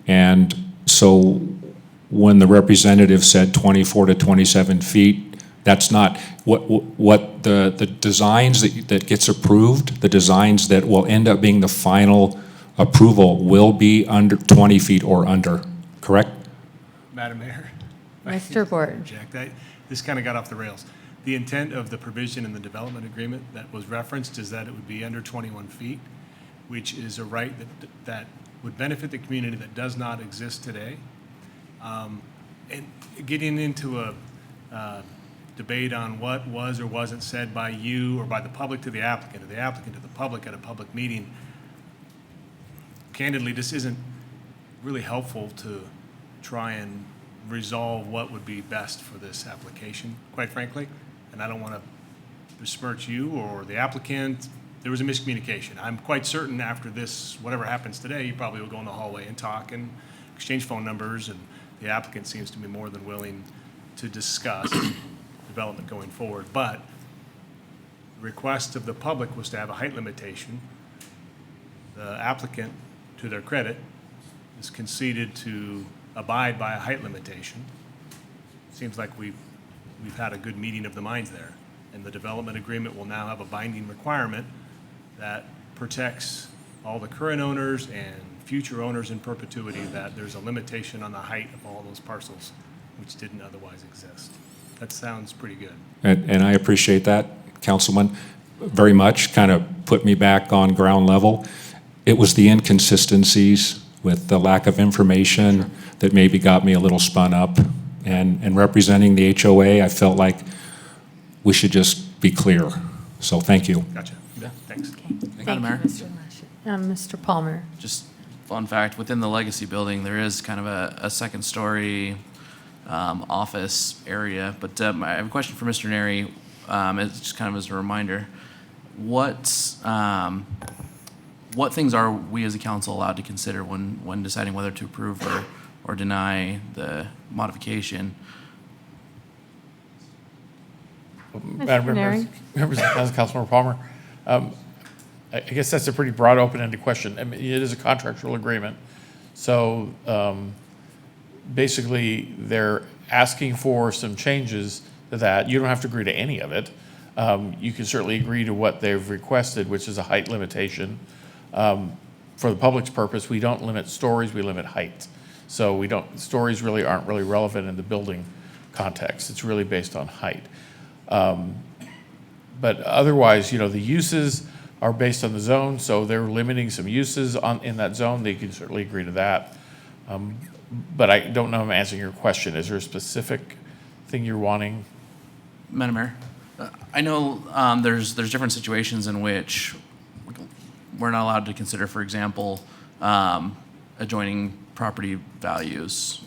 And so when the representative said 24 to 27 feet, that's not what the designs that gets approved, the designs that will end up being the final approval will be under 20 feet or under, correct? Madam Mayor? Mr. Borton. This kind of got off the rails. The intent of the provision in the development agreement that was referenced is that it would be under 21 feet, which is a right that would benefit the community that does not exist today. And getting into a debate on what was or wasn't said by you or by the public to the applicant, or the applicant to the public at a public meeting, candidly, this isn't really helpful to try and resolve what would be best for this application, quite frankly. And I don't want to besmirch you or the applicant. There was a miscommunication. I'm quite certain after this, whatever happens today, you probably will go in the hallway and talk and exchange phone numbers, and the applicant seems to be more than willing to discuss development going forward. But the request of the public was to have a height limitation. The applicant, to their credit, is conceded to abide by a height limitation. Seems like we've had a good meeting of the minds there. And the development agreement will now have a binding requirement that protects all the current owners and future owners in perpetuity, that there's a limitation on the height of all those parcels, which didn't otherwise exist. That sounds pretty good. And I appreciate that, Councilman, very much. Kind of put me back on ground level. It was the inconsistencies with the lack of information that maybe got me a little spun up. And representing the HOA, I felt like we should just be clear. So thank you. Gotcha. Yeah, thanks. Okay. Madam Thank Mayor? you, Mr. Lash. Mr. Palmer. Just fun fact, within the legacy building, there is kind of a second story office area. But I have a question for Mr. Neri. It's just kind of as a reminder. What things are we as a council allowed to consider when deciding whether to approve or deny the modification? Mr. Neri. Members of Council, Councilmember Palmer, I guess that's a pretty broad, open-ended question. I mean, it is a contractual agreement. So basically, they're asking for some changes to that. You don't have to agree to any of it. You can certainly agree to what they've requested, which is a height limitation. For the public's purpose, we don't limit stories, we limit height. So we don't, stories really aren't really relevant in the building context. It's really based on height. But otherwise, the uses are based on the zone, so they're limiting some uses in that zone. They can certainly agree to that. But I don't know if I'm answering your question. Is there a specific thing you're wanting? Madam Mayor, I know there's different situations in which we're not allowed to consider, for example, adjoining property values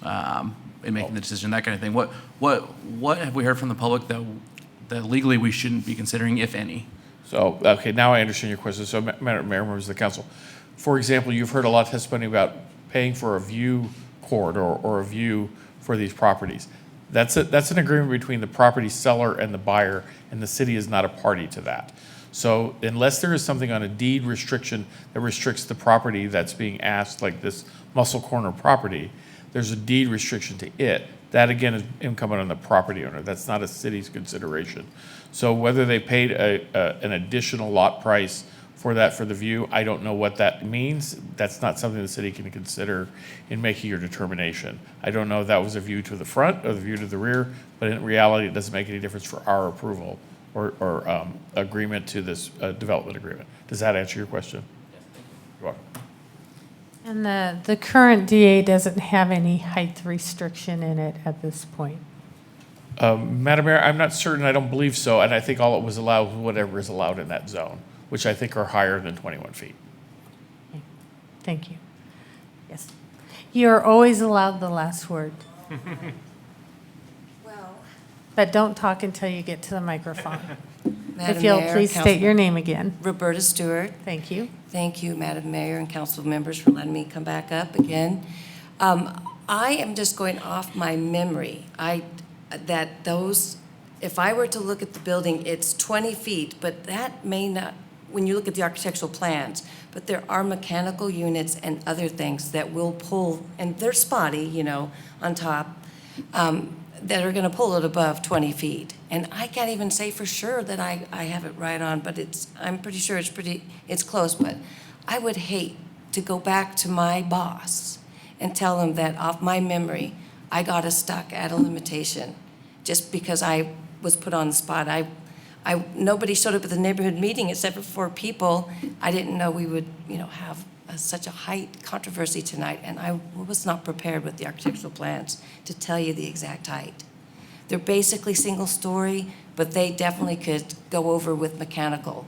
in making the decision, that kind of thing. What have we heard from the public that legally we shouldn't be considering, if any? So, okay, now I understand your question. So, Madam Mayor, members of the council, for example, you've heard a lot of testimony about paying for a view corridor or a view for these properties. That's an agreement between the property seller and the buyer, and the city is not a party to that. So unless there is something on a deed restriction that restricts the property that's being asked, like this Muscle Corner property, there's a deed restriction to it. That again is incumbent on the property owner. That's not a city's consideration. So whether they paid an additional lot price for that for the view, I don't know what that means. That's not something the city can consider in making your determination. I don't know if that was a view to the front or the view to the rear, but in reality, it doesn't make any difference for our approval or agreement to this development agreement. Does that answer your question? Yes, thank you. You're welcome. And the current DA doesn't have any height restriction in it at this point. Madam Mayor, I'm not certain, I don't believe so, and I think all it was allowed was whatever is allowed in that zone, which I think are higher than 21 feet. Thank you. Yes. You're always allowed the last word. But don't talk until you get to the microphone. Madam If you'll Mayor, please state Council- your name again. Roberta Stewart. Thank you. Thank you, Madam Mayor and council members, for letting me come back up again. I am just going off my memory. If I were to look at the building, it's 20 feet, but that may not, when you look at the architectural plans, but there are mechanical units and other things that will pull, and they're spotty, on top, that are going to pull it above 20 feet. And I can't even say for sure that I have it right on, but I'm pretty sure it's close. But I would hate to go back to my boss and tell him that off my memory, I got us stuck at a limitation just because I was put on the spot. Nobody showed up at the neighborhood meeting except for 4 people. I didn't know we would, have such a height controversy tonight, and I was not prepared with the architectural plans to tell you the exact height. They're basically single story, but they definitely could go over with mechanical,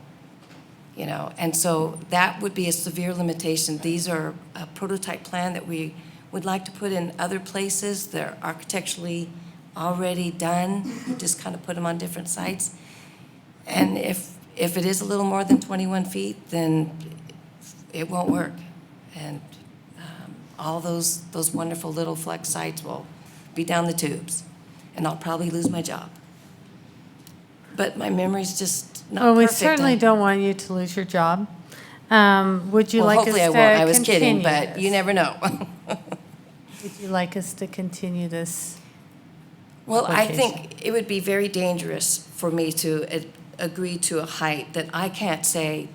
and so that would be a severe limitation. These are a prototype plan that we would like to put in other places. They're architecturally already done. We just kind of put them on different sites. And if it is a little more than 21 feet, then it won't work. And all those wonderful little flex sites will be down the tubes, and I'll probably lose my job. But my memory's just not Well, we perfect. certainly don't want you to lose your job. Would you Well, like us to hopefully I won't. I was kidding, continue but you this? never know. Would you like us to continue this? Well, I application? think it would be very dangerous for me to agree to a height that I can't say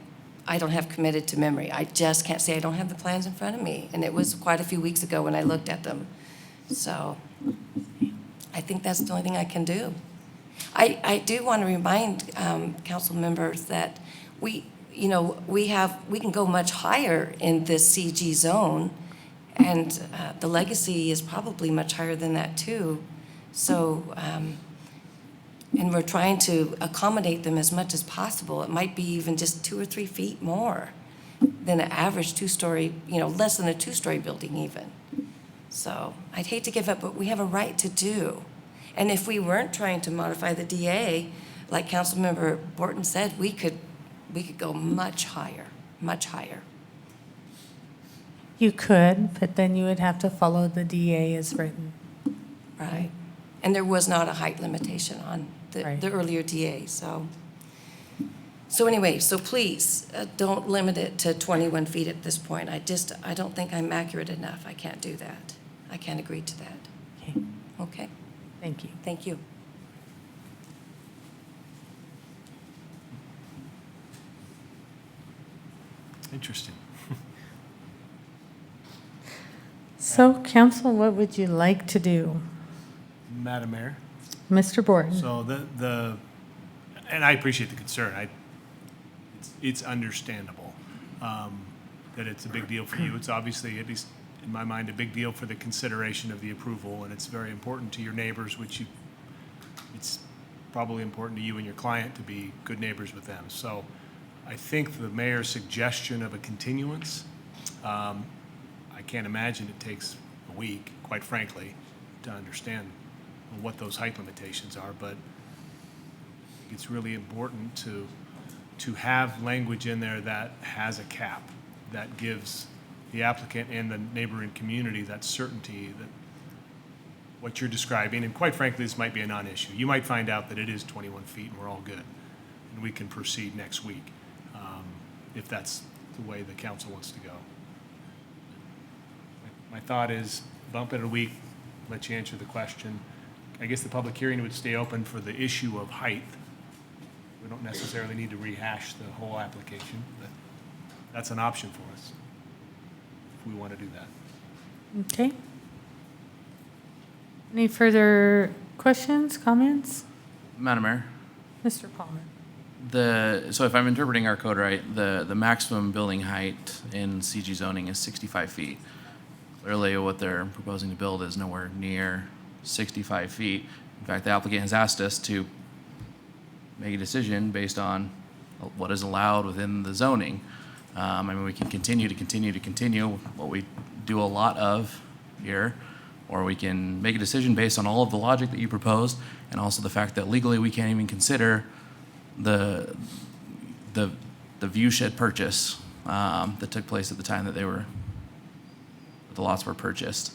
I don't have committed to memory. I just can't say I don't have the plans in front of me. And it was quite a few weeks ago when I looked at them. So I think that's the only thing I can do. I do want to remind council members that we can go much higher in this CG zone, and the legacy is probably much higher than that too. So, and we're trying to accommodate them as much as possible. It might be even just 2 or 3 feet more than an average 2-story, less than a 2-story building even. So I'd hate to give up, but we have a right to do. And if we weren't trying to modify the DA, like Councilmember Borton said, we could go much higher, much higher. You could, but then you would have to follow the DA as written. Right. And there was not a height limitation on Right. the earlier DA, so. So anyway, so please, don't limit it to 21 feet at this point. I don't think I'm accurate enough. I can't do that. I can't agree to that. Okay. Okay? Thank you. Thank you. Interesting. So, council, what would you like to do? Madam Mayor? Mr. Borton? So and I appreciate the concern. It's understandable that it's a big deal for you. It's obviously, at least in my mind, a big deal for the consideration of the approval, and it's very important to your neighbors, it's probably important to you and your client to be good neighbors with them. So I think the mayor's suggestion of a continuance, I can't imagine it takes a week, quite frankly, to understand what those height limitations are, but it's really important to have language in there that has a cap, that gives the applicant and the neighboring community that certainty that what you're describing, and quite frankly, this might be a non-issue. You might find out that it is 21 feet and we're all good, and we can proceed next week if that's the way the council wants to go. My thought is bump it a week, let you answer the question. I guess the public hearing would stay open for the issue of height. We don't necessarily need to rehash the whole application, but that's an option for us if we want to do that. Okay. Any further questions, comments? Madam Mayor, Mr. Palmer? So if I'm interpreting our code right, the maximum building height in CG zoning is 65 feet. Clearly, what they're proposing to build is nowhere near 65 feet. In fact, the applicant has asked us to make a decision based on what is allowed within the zoning. I mean, we can continue, what we do a lot of here, or we can make a decision based on all of the logic that you proposed, and also the fact that legally we can't even consider the view shed purchase that took place at the time that the lots were purchased.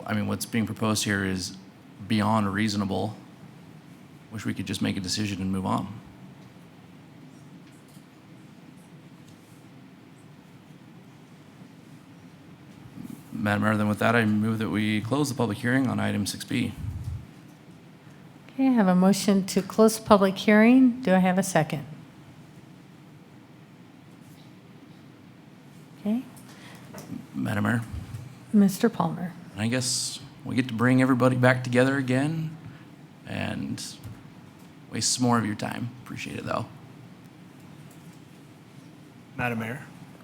I mean, what's being proposed here is beyond reasonable. Wish we could just make a decision and move on. Madam Mayor, then with that, I move that we close the public hearing on item 6B. Okay, I have a motion to close the public hearing. Do I have a second? Okay, Madam Mayor, Mr. Palmer. I guess we get to bring everybody back together again and waste some more of your time. Appreciate it, though. Madam Mayor,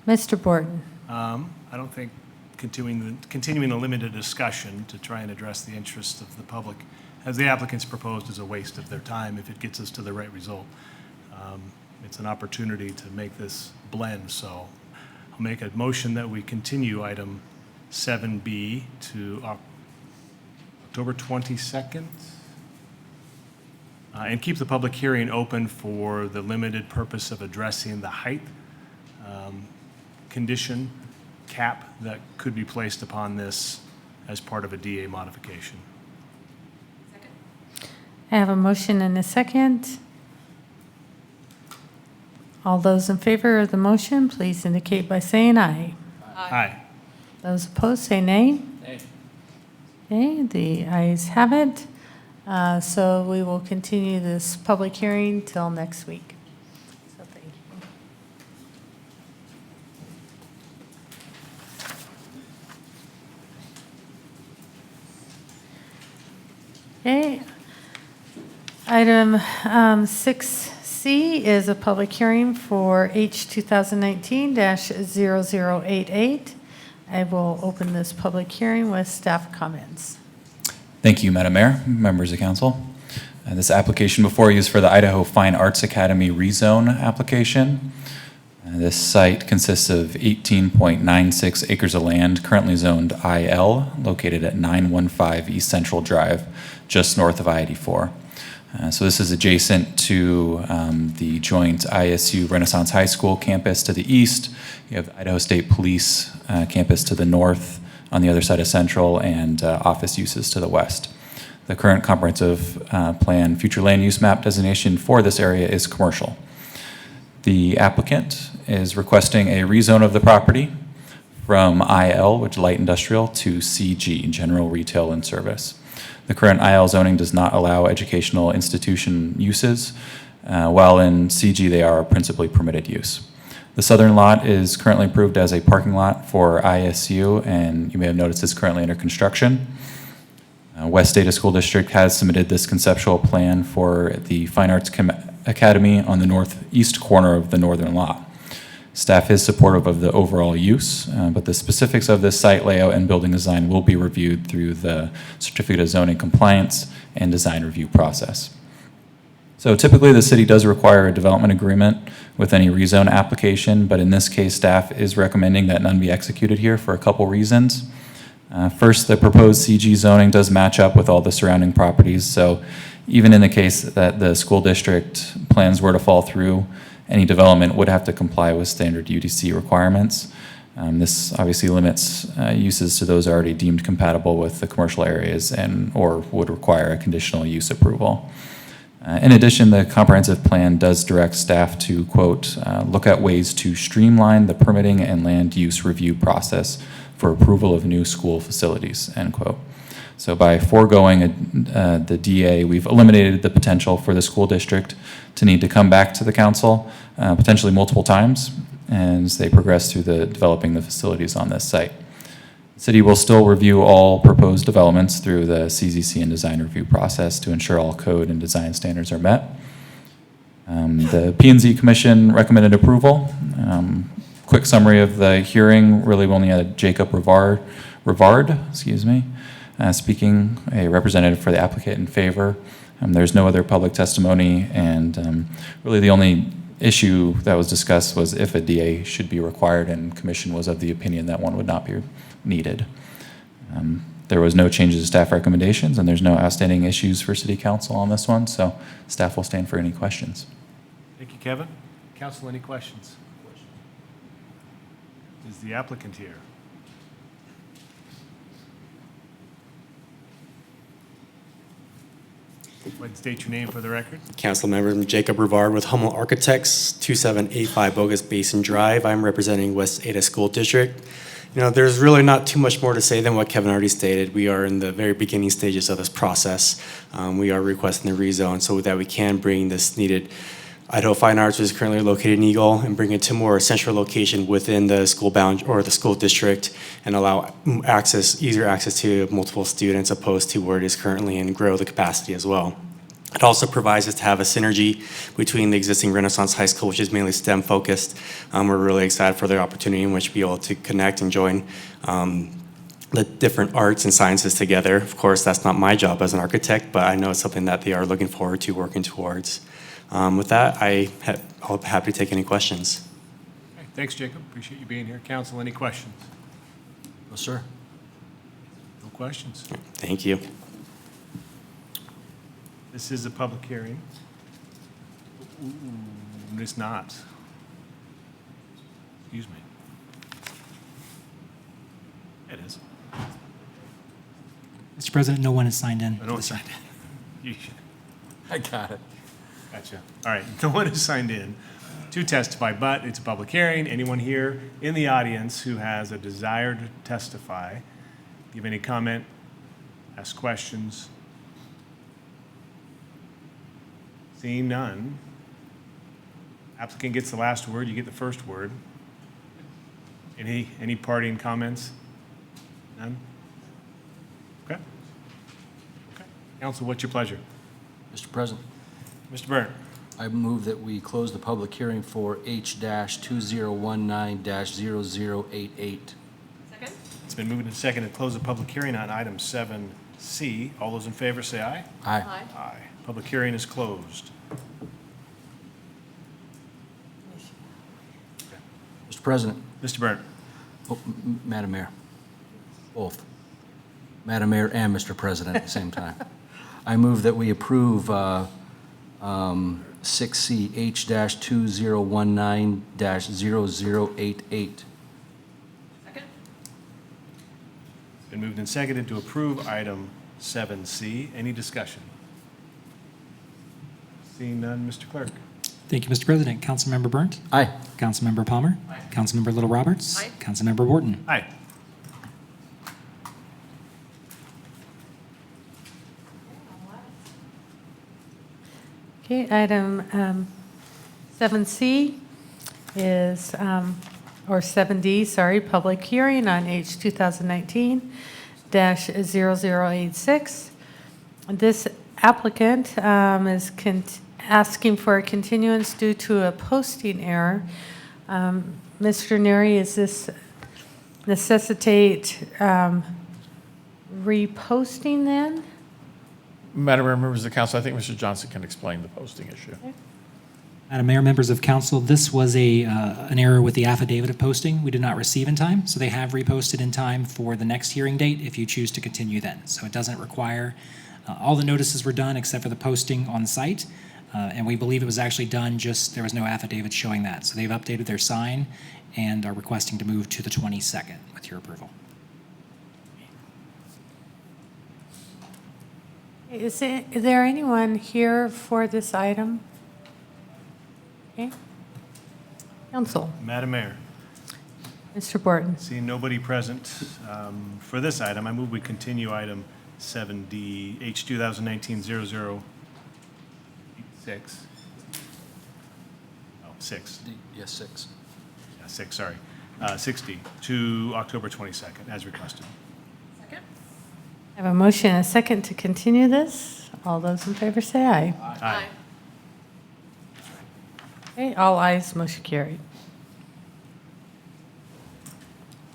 Mr. Borton. I don't think continuing the limited discussion to try and address the interests of the public, as the applicants proposed, is a waste of their time if it gets us to the right result. It's an opportunity to make this blend, so I'll make a motion that we continue item 7B to October 22nd, and keep the public hearing open for the limited purpose of addressing the height condition cap that could be placed upon this as part of a DA modification. I have a motion and a second. All those in favor of the motion, please indicate by saying aye. Aye. Those opposed, say nay. Nay. Okay, the ayes have it. So we will continue this public hearing till next week. So thank you. Okay. Item 6C is a public hearing for H 2019-0088. I will open this public hearing with staff comments. Thank you, Madam Mayor, members of council. This application before you is for the Idaho Fine Arts Academy rezone application. This site consists of 18.96 acres of land, currently zoned IL, located at 915 East Central Drive, just north of I-84. So this is adjacent to the joint ISU Renaissance High School campus to the east. You have the Idaho State Police campus to the north on the other side of Central, and office uses to the west. The current comprehensive plan future land use map designation for this area is commercial. The applicant is requesting a rezone of the property from IL, which is light industrial, to CG, general retail and service. The current IL zoning does not allow educational institution uses, while in CG they are principally permitted use. The southern lot is currently approved as a parking lot for ISU, and you may have noticed it's currently under construction. West Data School District has submitted this conceptual plan for the Fine Arts Academy on the northeast corner of the northern lot. Staff is supportive of the overall use, but the specifics of this site layout and building design will be reviewed through the Certificate of Zoning Compliance and Design Review process. So typically the city does require a development agreement with any rezone application, but in this case staff is recommending that none be executed here for a couple reasons. First, the proposed CG zoning does match up with all the surrounding properties, so even in the case that the school district plans were to fall through, any development would have to comply with standard UDC requirements. This obviously limits uses to those already deemed compatible with the commercial areas and or would require a conditional use approval. In addition, the comprehensive plan does direct staff to, quote, look at ways to streamline the permitting and land use review process for approval of new school facilities, end quote. So by foregoing the DA, we've eliminated the potential for the school district to need to come back to the council potentially multiple times as they progress through developing the facilities on this site. The city will still review all proposed developments through the CZC and design review process to ensure all code and design standards are met. The P&Z Commission recommended approval. Quick summary of the hearing, really we only had Jacob Rivard, speaking, a representative for the applicant in favor. There's no other public testimony, and really the only issue that was discussed was if a DA should be required, and commission was of the opinion that one would not be needed. There was no changes to staff recommendations, and there's no outstanding issues for City Council on this one, so staff will stand for any questions. Thank you, Kevin. Council, any questions? Is the applicant here? Go ahead and state your name for the record. Council member Jacob Rivard with Hummel Architects, 2785 Bogus Basin Drive. I'm representing West Ada School District. You know, there's really not too much more to say than what Kevin already stated. We are in the very beginning stages of this process. We are requesting the rezone so that we can bring this needed Idaho Fine Arts, which is currently located in Eagle, and bring it to a more central location within the school bound or the school district, and allow easier access to multiple students opposed to where it is currently, and grow the capacity as well. It also provides us to have a synergy between the existing Renaissance High School, which is mainly STEM focused. We're really excited for the opportunity in which to be able to connect and join the different arts and sciences together. Of course, that's not my job as an architect, but I know it's something that they are looking forward to working towards. With that, I'll be happy to take any questions. Okay, thanks, Jacob. Appreciate you being here. Council, any questions? No, sir. No questions. Thank you. This is a public hearing. It's not. Excuse me. It is. Mr. President, no one has signed in. I don't sign in. I got it. Gotcha. All right, no one has signed in to testify, but it's a public hearing. Anyone here in the audience who has a desire to testify, give any comment, ask questions? Seeing none, applicant gets the last word, you get the first word. Any parting comments? None? Okay. Okay. Council, what's your pleasure? Mr. President, Mr. Byrne. I move that we close the public hearing for H-2019-0088. Second? It's been moved and seconded to close the public hearing on item 7C. All those in favor say aye. Aye. Aye. Public hearing is closed. Mr. President. Mr. Byrne. Oh, Madam Mayor. Both. Madam Mayor and Mr. President at the same time. I move that we approve 6C H-2019-0088. Second? Been moved and seconded to approve item 7C. Any discussion? Seeing none, Mr. Clerk. Thank you, Mr. President. Councilmember Burnt. Aye. Councilmember Palmer. Aye. Councilmember Little Roberts. Aye. Councilmember Wharton. Aye. Okay, item 7C is, or 7D, sorry, public hearing on H 2019-0086. This applicant is asking for a continuance due to a posting error. Mr. Neri, is this necessitate reposting then? Madam Mayor, members of the council, I think Mr. Johnson can explain the posting issue. Madam Mayor, members of council, this was an error with the affidavit of posting. We did not receive in time, so they have reposted in time for the next hearing date if you choose to continue then. So it doesn't require, all the notices were done except for the posting on site, and we believe it was actually done, just there was no affidavit showing that. So they've updated their sign and are requesting to move to the 22nd with your approval. Is there anyone here for this item? Okay. Council. Madam Mayor. Mr. Borton. Seeing nobody present for this item, I move we continue item 7D, H 2019-0086. Oh, 6. Yes, 6. Yeah, 6, sorry. 6D to October 22nd, as requested. Second? I have a motion and a second to continue this. All those in favor say aye. Aye. Okay, all ayes, motion carried.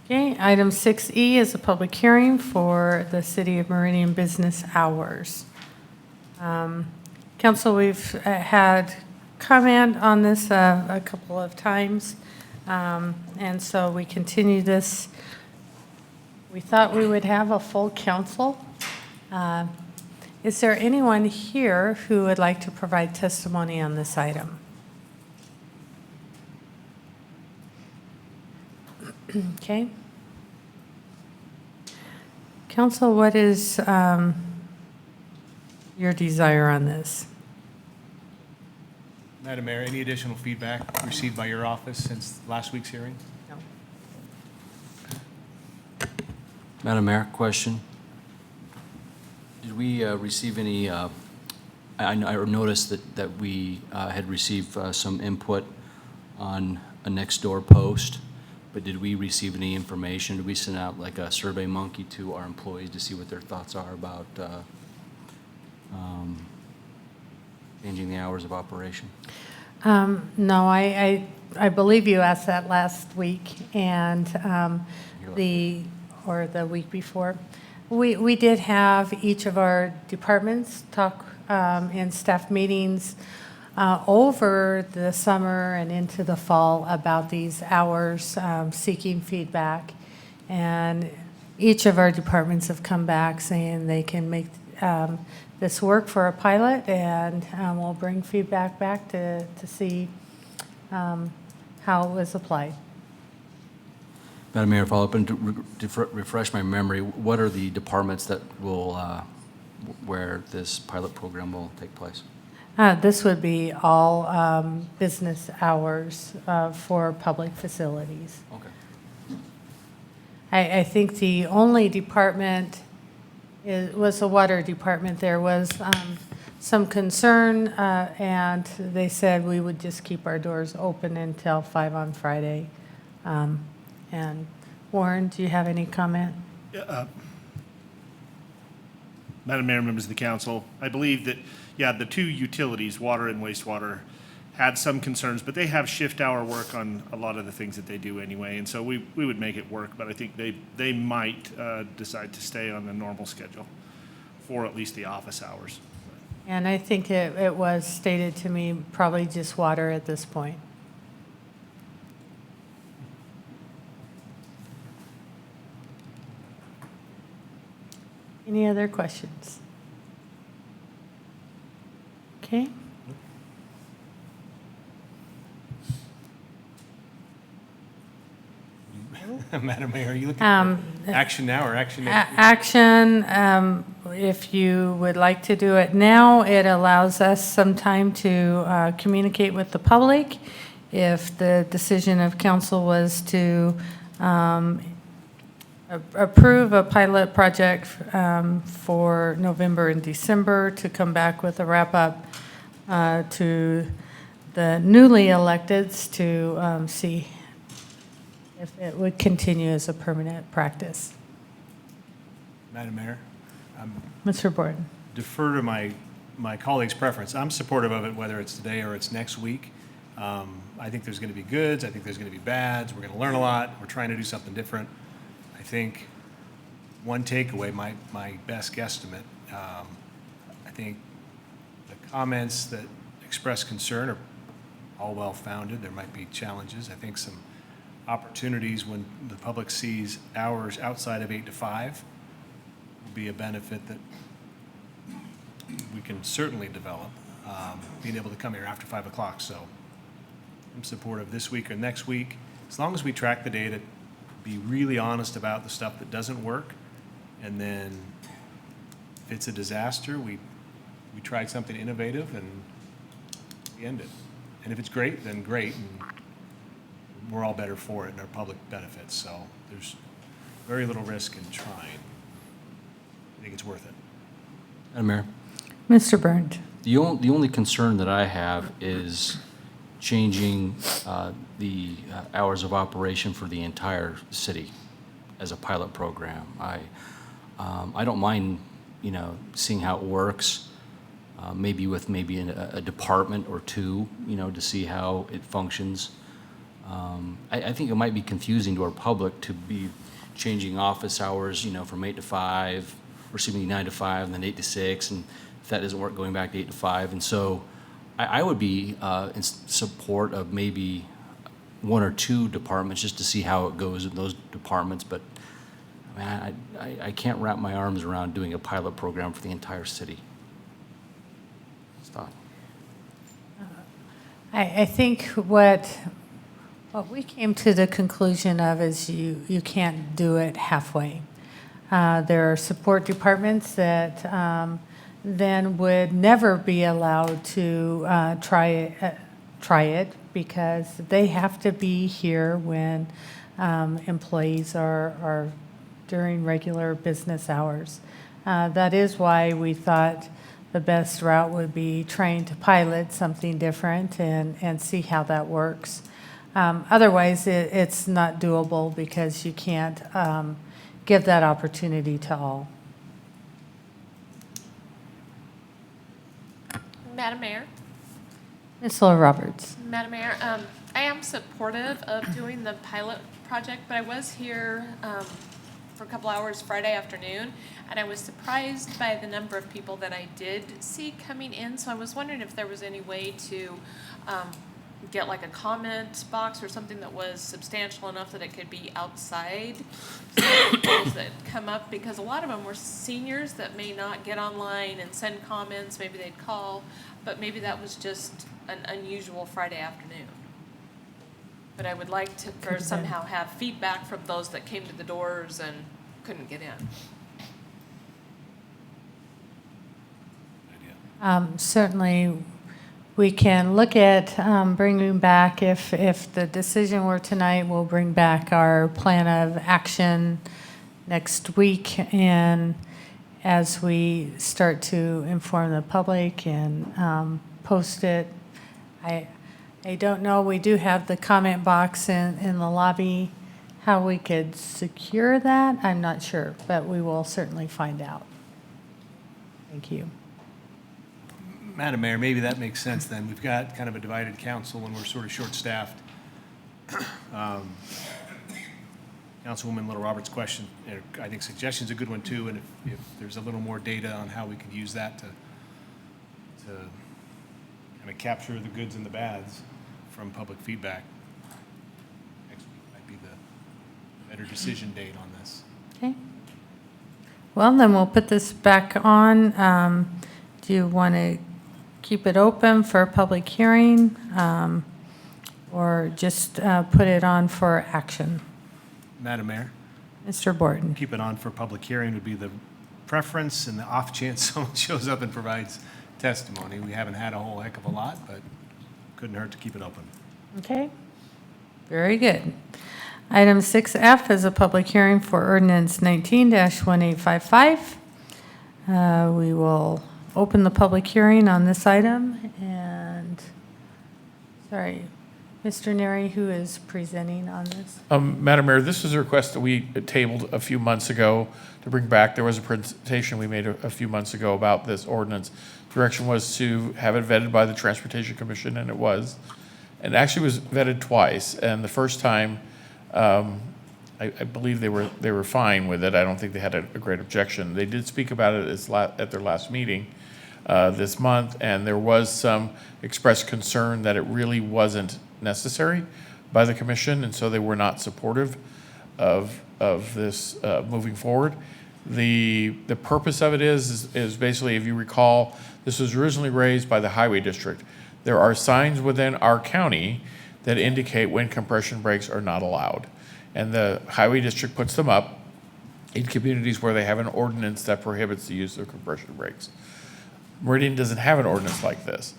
Okay, item 6E is a public hearing for the City of Meridian business hours. Council, we've had comment on this a couple of times, and so we continue this. We thought we would have a full council. Is there anyone here who would like to provide testimony on this item? Okay. Council, what is your desire on this? Madam Mayor, any additional feedback received by your office since last week's hearing? No. Madam Mayor, question. Did we receive any, I noticed that we had received some input on a next door post, but did we receive any information? Did we send out like a survey monkey to our employees to see what their thoughts are about changing the hours of operation? No, I believe you asked that last week and the week before. We did have each of our departments talk in staff meetings over the summer and into the fall about these hours, seeking feedback. And each of our departments have come back saying they can make this work for a pilot, and we'll bring feedback back to see how it was applied. Madam Mayor, follow up and to refresh my memory, what are the departments that will, where this pilot program will take place? This would be all business hours for public facilities. Okay. I think the only department was the water department. There was some concern, and they said we would just keep our doors open until 5 on Friday. And Warren, do you have any comment? Madam Mayor, members of the council, I believe that, yeah, the two utilities, water and wastewater, had some concerns, but they have shift hour work on a lot of the things that they do anyway, and so we would make it work, but I think they might decide to stay on the normal schedule for at least the office hours. And I think it was stated to me probably just water at this point. Any other questions? Okay. Madam Mayor, are you looking for action now or action next week? Action, if you would like to do it now, it allows us some time to communicate with the public. If the decision of council was to approve a pilot project for November and December, to come back with a wrap-up to the newly electeds to see if it would continue as a permanent practice. Madam Mayor, Mr. Borden. defer to my colleague's preference. I'm supportive of it, whether it's today or it's next week. I think there's going to be goods. I think there's going to be bads. We're going to learn a lot. We're trying to do something different. I think one takeaway, my best guesstimate, I think the comments that express concern are all well-founded. There might be challenges. I think some opportunities when the public sees hours outside of 8 to 5 will be a benefit that we can certainly develop, being able to come here after 5 o'clock. So I'm supportive this week or next week, as long as we track the data, be really honest about the stuff that doesn't work, and then if it's a disaster, we tried something innovative and we end it. And if it's great, then great, and we're all better for it and our public benefits. So there's very little risk in trying. I think it's worth it. Madam Mayor? Mr. Byrne. The only concern that I have is changing the hours of operation for the entire city as a pilot program. I don't mind, seeing how it works, maybe with maybe a department or two, to see how it functions. I think it might be confusing to our public to be changing office hours, from 8 to 5, or excuse me, 9 to 5, and then 8 to 6, and if that doesn't work, going back to 8 to 5. And so I would be in support of maybe 1 or 2 departments just to see how it goes in those departments. But man, I can't wrap my arms around doing a pilot program for the entire city. Stop. I think what we came to the conclusion of is you can't do it halfway. There are support departments that then would never be allowed to try it because they have to be here when employees are during regular business hours. That is why we thought the best route would be trying to pilot something different and see how that works. Otherwise, it's not doable because you can't give that opportunity to all. Madam Mayor? Ms. Laura Roberts. Madam Mayor, I am supportive of doing the pilot project, but I was here for a couple hours Friday afternoon, and I was surprised by the number of people that I did see coming in, so I was wondering if there was any way to get like a comment box or something that was substantial enough that it could be outside so those that come up, because a lot of them were seniors that may not get online and send comments. Maybe they'd call, but maybe that was just an unusual Friday afternoon. But I would like to somehow have feedback from those that came to the doors and couldn't get in. Certainly, we can look at bringing back, if the decision were tonight, we'll bring back our plan of action next week. And as we start to inform the public and post it, I don't know, we do have the comment box in the lobby. How we could secure that, I'm not sure, but we will certainly find out. Thank you. Madam Mayor, maybe that makes sense then. We've got kind of a divided council and we're sort of short-staffed. Councilwoman Little Roberts' question, I think suggestion's a good one too, and if there's a little more data on how we could use that to kind of capture the goods and the bads from public feedback, next week might be the better decision date on this. Okay. Well, then we'll put this back on. Do you want to keep it open for a public hearing, or just put it on for action? Madam Mayor? Mr. Borton. Keep it on for public hearing would be the preference, and the off chance someone shows up and provides testimony. We haven't had a whole heck of a lot, but couldn't hurt to keep it open. Okay. Very good. Item 6F is a public hearing for ordinance 19-1855. We will open the public hearing on this item, and, sorry, Mr. Neri, who is presenting on this? Madam Mayor, this is a request that we tabled a few months ago to bring back. There was a presentation we made a few months ago about this ordinance. Direction was to have it vetted by the Transportation Commission, and it was. And actually was vetted twice, and the first time, I believe they were fine with it. I don't think they had a great objection. They did speak about it at their last meeting this month, and there was some expressed concern that it really wasn't necessary by the commission, and so they were not supportive of this moving forward. The purpose of it is basically, if you recall, this was originally raised by the Highway District. There are signs within our county that indicate when compression brakes are not allowed. And the Highway District puts them up in communities where they have an ordinance that prohibits the use of compression brakes. Meridian doesn't have an ordinance like this.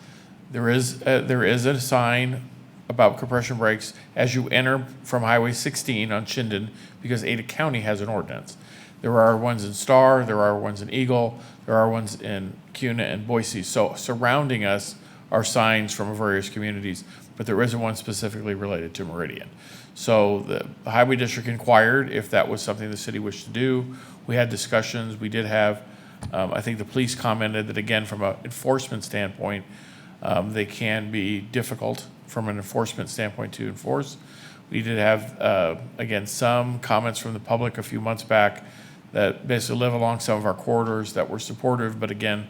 There is a sign about compression brakes as you enter from Highway 16 on Chinden, because Ada County has an ordinance. There are ones in Star, there are ones in Eagle, there are ones in Cuna and Boise. So surrounding us are signs from various communities, but there isn't one specifically related to Meridian. So the Highway District inquired if that was something the city wished to do. We had discussions. We did have I think the police commented that, again, from an enforcement standpoint, they can be difficult from an enforcement standpoint to enforce. We did have, again, some comments from the public a few months back that basically live along some of our corridors that were supportive, but again,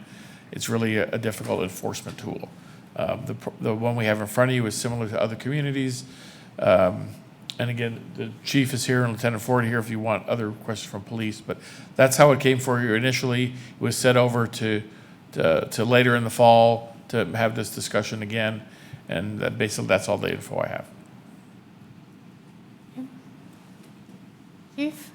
it's really a difficult enforcement tool. The one we have in front of you is similar to other communities. And again, the chief is here and Lieutenant Ford here if you want other questions from police, but that's how it came for you initially. It was set over to later in the fall to have this discussion again, and basically that's all the info I have. Chief?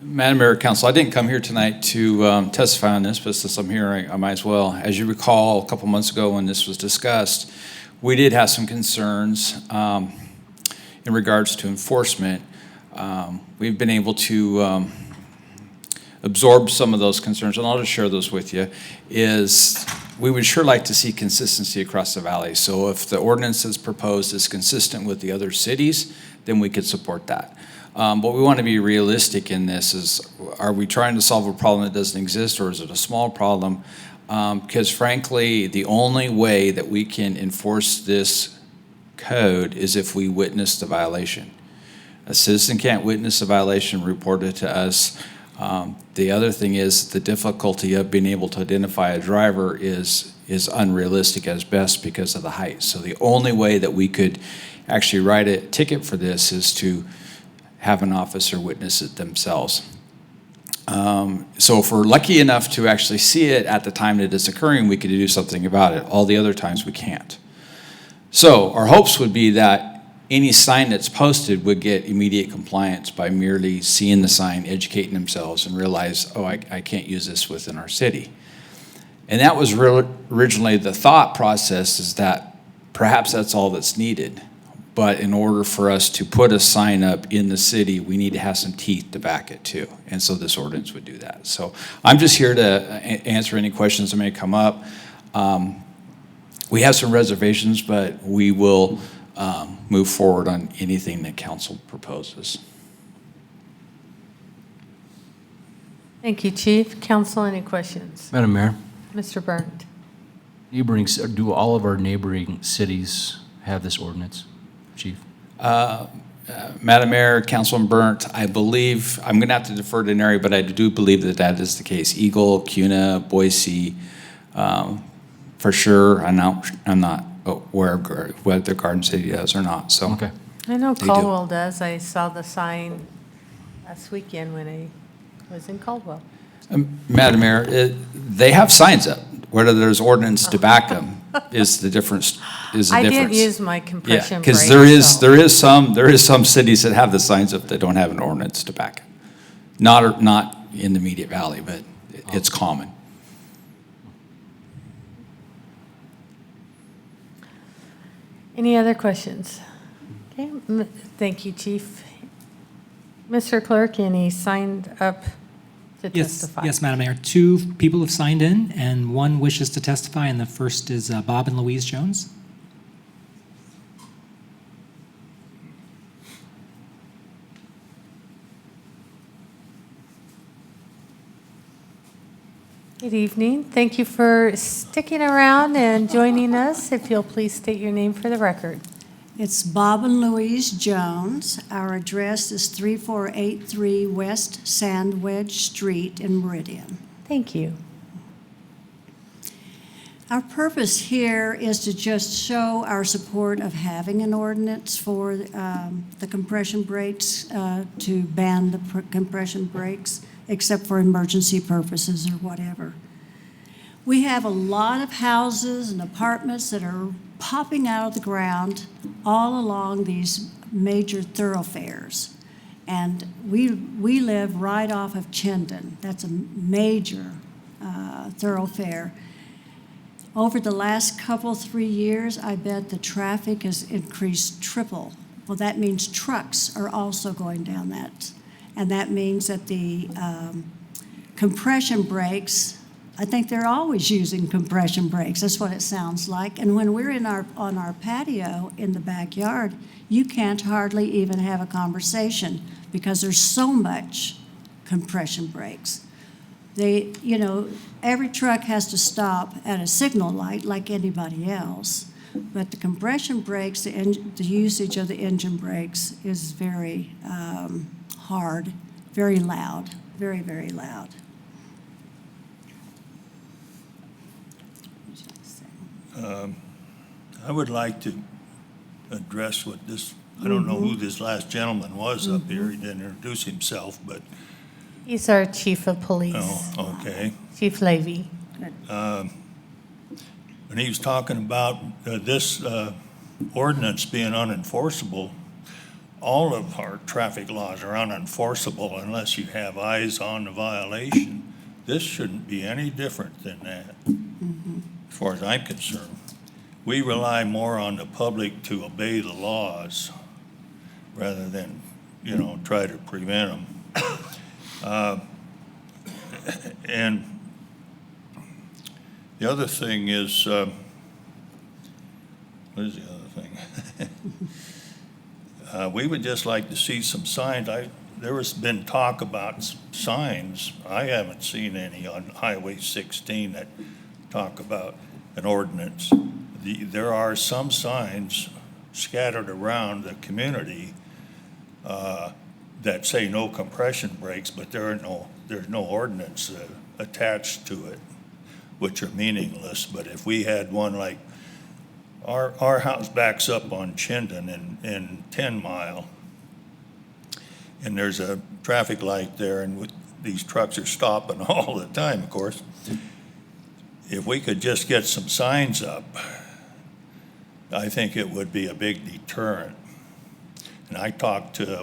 Madam Mayor, Council, I didn't come here tonight to testify on this, but since I'm here, I might as well. As you recall, a couple months ago when this was discussed, we did have some concerns in regards to enforcement. We've been able to absorb some of those concerns, and I'll just share those with you, is we would sure like to see consistency across the valley. So if the ordinance that's proposed is consistent with the other cities, then we could support that. But we want to be realistic in this is, are we trying to solve a problem that doesn't exist, or is it a small problem? Because frankly, the only way that we can enforce this code is if we witness the violation. A citizen can't witness a violation, report it to us. The other thing is the difficulty of being able to identify a driver is unrealistic at best because of the height. So the only way that we could actually write a ticket for this is to have an officer witness it themselves. So if we're lucky enough to actually see it at the time that it's occurring, we could do something about it. All the other times we can't. So our hopes would be that any sign that's posted would get immediate compliance by merely seeing the sign, educating themselves, and realize, oh, I can't use this within our city. And that was originally the thought process, is that perhaps that's all that's needed. But in order for us to put a sign up in the city, we need to have some teeth to back it too. And so this ordinance would do that. So I'm just here to answer any questions that may come up. We have some reservations, but we will move forward on anything that council proposes. Thank you, Chief. Council, any questions? Madam Mayor, Mr. Burnt? do all of our neighboring cities have this ordinance, Chief? Madam Mayor, Councilman Burnt, I believe, I'm going to have to defer to Neri, but I do believe that that is the case. Eagle, Cuna, Boise, for sure. I'm not aware of whether Garden City does or not. So okay. I know They do. Caldwell does. I saw the sign last weekend when I was in Caldwell. Madam Mayor, they have signs up. Whether there's ordinance to back them is the difference. I didn't use my compression brake. Because there is some cities that have the signs up that don't have an ordinance to back it. Not in the immediate valley, but it's common. Any other questions? Okay, thank you, Chief. Mr. Clerk, any signed up to testify? Yes, Madam Mayor. 2 people have signed in, and 1 wishes to testify, and the first is Bob and Louise Jones. Good evening. Thank you for sticking around and joining us. If you'll please state your name for the record. It's Bob and Louise Jones. Our address is 3483 West Sandwedge Street in Meridian. Thank you. Our purpose here is to just show our support of having an ordinance for the compression brakes, to ban the compression brakes, except for emergency purposes or whatever. We have a lot of houses and apartments that are popping out of the ground all along these major thoroughfares. And we live right off of Chinden. That's a major thoroughfare. Over the last 3 years, I bet the traffic has increased triple. Well, that means trucks are also going down that. And that means that the compression brakes, I think they're always using compression brakes. That's what it sounds like. And when we're on our patio in the backyard, you can't hardly even have a conversation because there's so much compression brakes. They, you know, every truck has to stop at a signal light like anybody else, but the compression brakes, the usage of the engine brakes is very hard, very loud, very, very loud. I would like to address what this, I don't know who this last gentleman was up here. He didn't introduce himself, but, He's our chief of police, oh, okay. Chief Levy. When he was talking about this ordinance being unenforceable, all of our traffic laws are unenforceable unless you have eyes on the violation. This shouldn't be any different than that, as far as I'm concerned. We rely more on the public to obey the laws rather than, you know, try to prevent them. And the other thing is, what is the other thing? We would just like to see some signs. There has been talk about signs. I haven't seen any on Highway 16 that talk about an ordinance. There are some signs scattered around the community that say no compression brakes, but there's no ordinance attached to it, which are meaningless. But if we had one like our house backs up on Chinden in 10 Mile, and there's a traffic light there, and these trucks are stopping all the time, of course. If we could just get some signs up, I think it would be a big deterrent. And I talked to,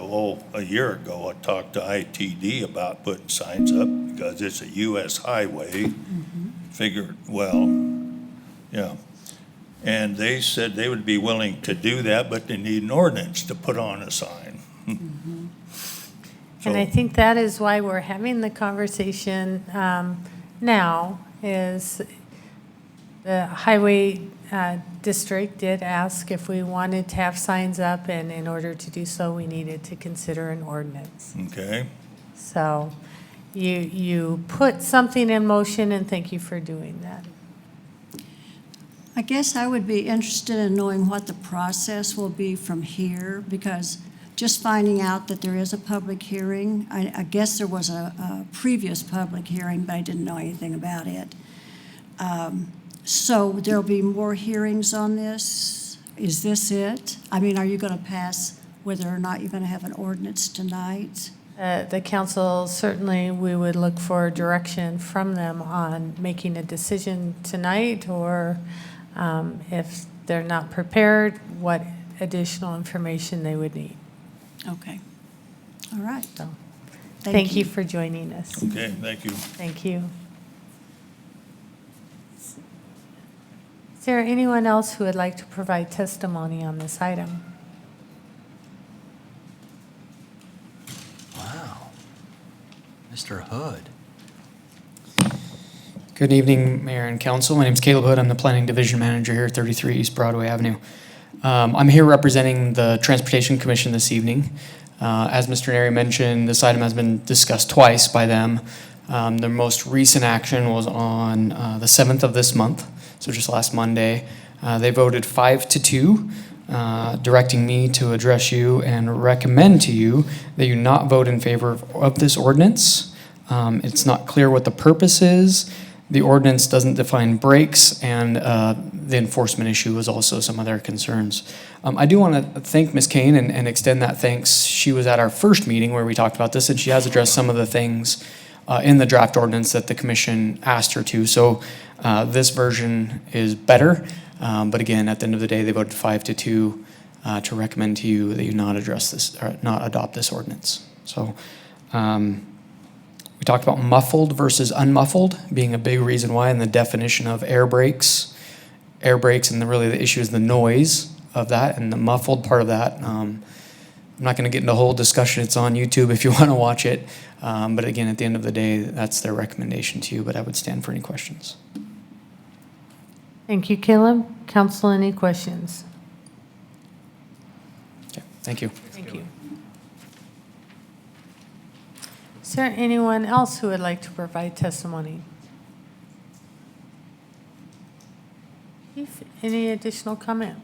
a year ago, I talked to ITD about putting signs up because it's a US highway. Figured, well, yeah. And they said they would be willing to do that, but they need an ordinance to put on a sign. And I think that is why we're having the conversation now, is the highway district did ask if we wanted to have signs up, and in order to do so, we needed to consider an ordinance. Okay. So you put something in motion, and thank you for doing that. I guess I would be interested in knowing what the process will be from here, because just finding out that there is a public hearing, I guess there was a previous public hearing, but I didn't know anything about it. So there'll be more hearings on this? Is this it? I mean, are you going to pass whether or not you're going to have an ordinance tonight? The council, certainly, we would look for direction from them on making a decision tonight, or if they're not prepared, what additional information they would need. Okay. All right. So, thank you for joining us. Okay, thank you. Thank you. Is there anyone else who would like to provide testimony on this item? Wow. Mr. Hood. Good evening, Mayor and Council. My name is Caleb Hood. I'm the Planning Division Manager here at 33 East Broadway Avenue. I'm here representing the Transportation Commission this evening. As Mr. Neri mentioned, this item has been discussed twice by them. Their most recent action was on the 7th of this month, so just last Monday. They voted 5-2, directing me to address you and recommend to you that you not vote in favor of this ordinance. It's not clear what the purpose is. The ordinance doesn't define brakes, and the enforcement issue was also some of their concerns. I do want to thank Ms. Kane and extend that thanks. She was at our first meeting where we talked about this, and she has addressed some of the things in the draft ordinance that the commission asked her to. So this version is better, but again, at the end of the day, they voted 5-2 to recommend to you that you not address this, or not adopt this ordinance. So. We talked about muffled versus unmuffled being a big reason why, and the definition of air brakes, and really the issue is the noise of that, and the muffled part of that. I'm not going to get into a whole discussion. It's on YouTube if you want to watch it. But again, at the end of the day, that's their recommendation to you, but I would stand for any questions. Thank you, Caleb. Council, any questions? Okay, thank you. Thank you. Is there anyone else who would like to provide testimony? Chief, any additional comment?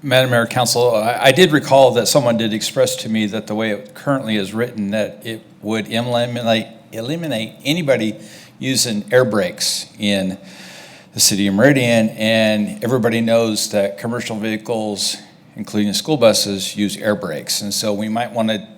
Madam Mayor, Council, I did recall that someone did express to me that the way it currently is written, that it would eliminate anybody using air brakes in the city of Meridian, and everybody knows that commercial vehicles, including school buses, use air brakes. And so we might want to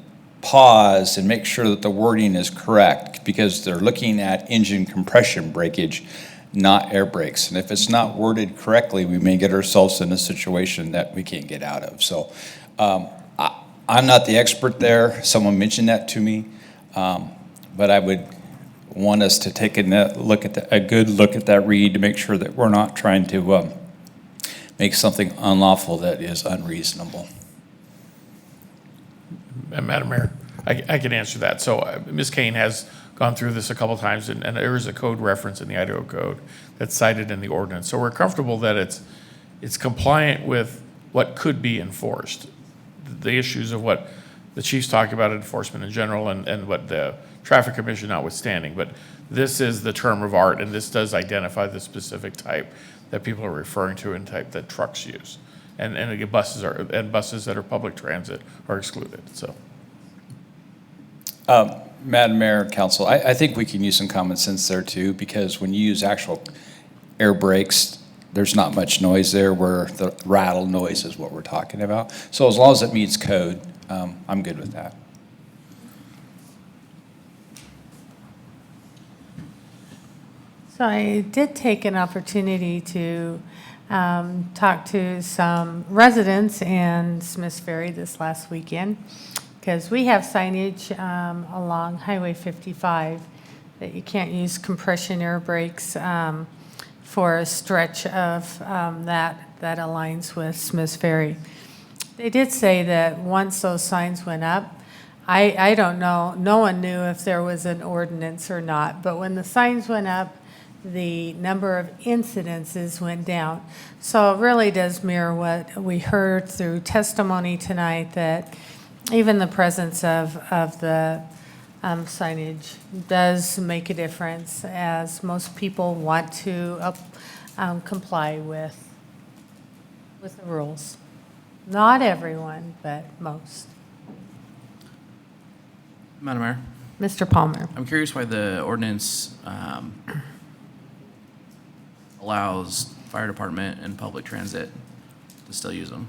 pause and make sure that the wording is correct, because they're looking at engine compression breakage, not air brakes. And if it's not worded correctly, we may get ourselves in a situation that we can't get out of. So I'm not the expert there. Someone mentioned that to me. But I would want us to take a good look at that read to make sure that we're not trying to make something unlawful that is unreasonable. Madam Mayor, I can answer that. So Ms. Kane has gone through this a couple times, and there is a code reference in the Idaho Code that's cited in the ordinance. So we're comfortable that it's compliant with what could be enforced. The issues of what the chief's talking about, enforcement in general, and what the Traffic Commission notwithstanding. But this is the term of art, and this does identify the specific type that people are referring to and type that trucks use. And again, buses that are public transit are excluded, so. Madam Mayor, Council, I think we can use some common sense there too, because when you use actual air brakes, there's not much noise there, where the rattle noise is what we're talking about. So as long as it meets code, I'm good with that. So I did take an opportunity to talk to some residents in Smiths Ferry this last weekend, because we have signage along Highway 55 that you can't use compression air brakes for a stretch of that aligns with Smiths Ferry. They did say that once those signs went up, I don't know, no one knew if there was an ordinance or not, but when the signs went up, the number of incidences went down. So it really does mirror what we heard through testimony tonight, that even the presence of the signage does make a difference, as most people want to comply with the rules. Not everyone, but most. Madam Mayor? Mr. Palmer. I'm curious why the ordinance allows fire department and public transit to still use them.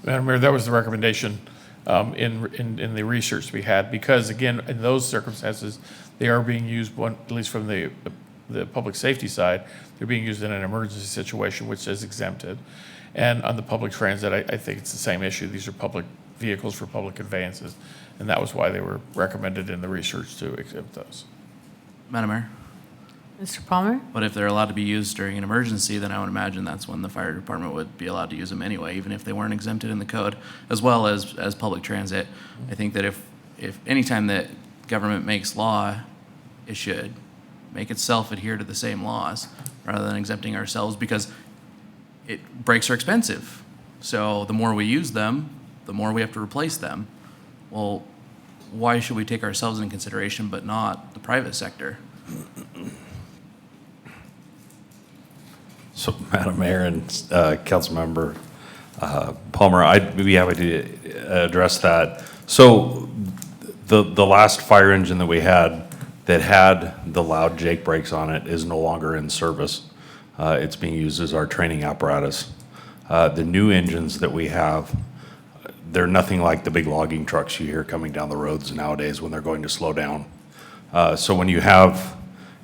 Madam Mayor, that was the recommendation in the research we had, because again, in those circumstances, they are being used, at least from the public safety side, they're being used in an emergency situation, which is exempted. And on the public transit, I think it's the same issue. These are public vehicles for public conveyances, and that was why they were recommended in the research to exempt those. Madam Mayor? Mr. Palmer? But if they're allowed to be used during an emergency, then I would imagine that's when the fire department would be allowed to use them anyway, even if they weren't exempted in the code, as well as public transit. I think that if anytime that government makes law, it should make itself adhere to the same laws rather than exempting ourselves, because brakes are expensive. So the more we use them, the more we have to replace them. Well, why should we take ourselves into consideration but not the private sector? So, Madam Mayor and Councilmember Palmer, I'd be happy to address that. So, the last fire engine that we had that had the loud Jake brakes on it is no longer in service. It's being used as our training apparatus. The new engines that we have, they're nothing like the big logging trucks you hear coming down the roads nowadays when they're going to slow down. So when you have,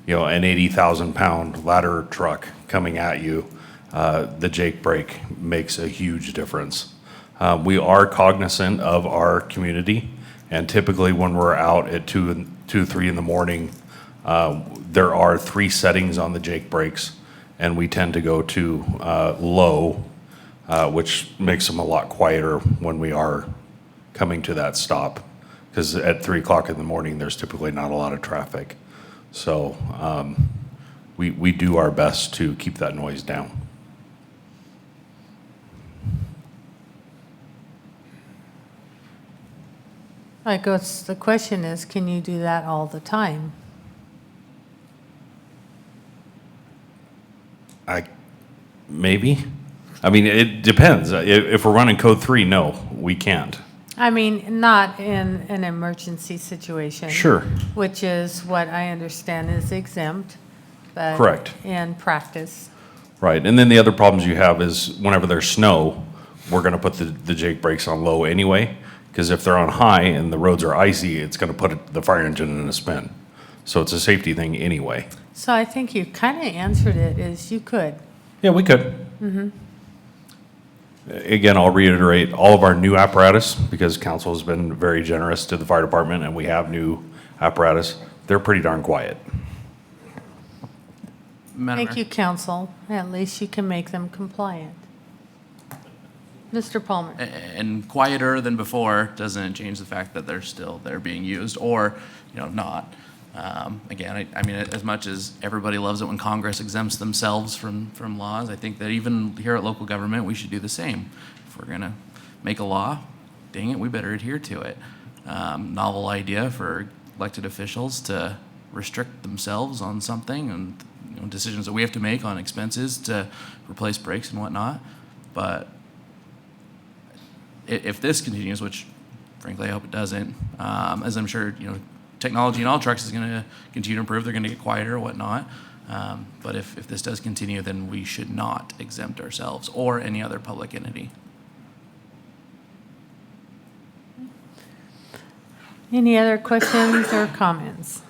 an 80,000-pound ladder truck coming at you, the Jake brake makes a huge difference. We are cognizant of our community, and typically when we're out at 2, 3 in the morning, there are 3 settings on the Jake brakes, and we tend to go to low, which makes them a lot quieter when we are coming to that stop, because at 3 o'clock in the morning, there's typically not a lot of traffic. So we do our best to keep that noise down. I guess the question is, can you do that all the time? Maybe. I mean, it depends. If we're running code 3, no, we can't. I mean, not in an emergency situation. Sure. Which is what I understand is exempt, but. Correct. In practice. Right, and then the other problems you have is whenever there's snow, we're gonna put the Jake brakes on low anyway, because if they're on high and the roads are icy, it's gonna put the fire engine in a spin. So it's a safety thing anyway. So I think you kind of answered it, is you could. Yeah, we could. Again, I'll reiterate, all of our new apparatus, because council has been very generous to the fire department and we have new apparatus, they're pretty darn quiet. Madam Thank Mayor. you, council. At least you can make them compliant. Mr. Palmer. And quieter than before doesn't change the fact that they're being used, or, not. Again, I mean, as much as everybody loves it when Congress exempts themselves from laws, I think that even here at local government, we should do the same. If we're gonna make a law, dang it, we better adhere to it. Novel idea for elected officials to restrict themselves on something, and decisions that we have to make on expenses to replace brakes and whatnot. But if this continues, which frankly I hope it doesn't, as I'm sure technology in all trucks is going to continue to improve, they're going to get quieter or whatnot. But if this does continue, then we should not exempt ourselves or any other public entity. Any other questions or comments?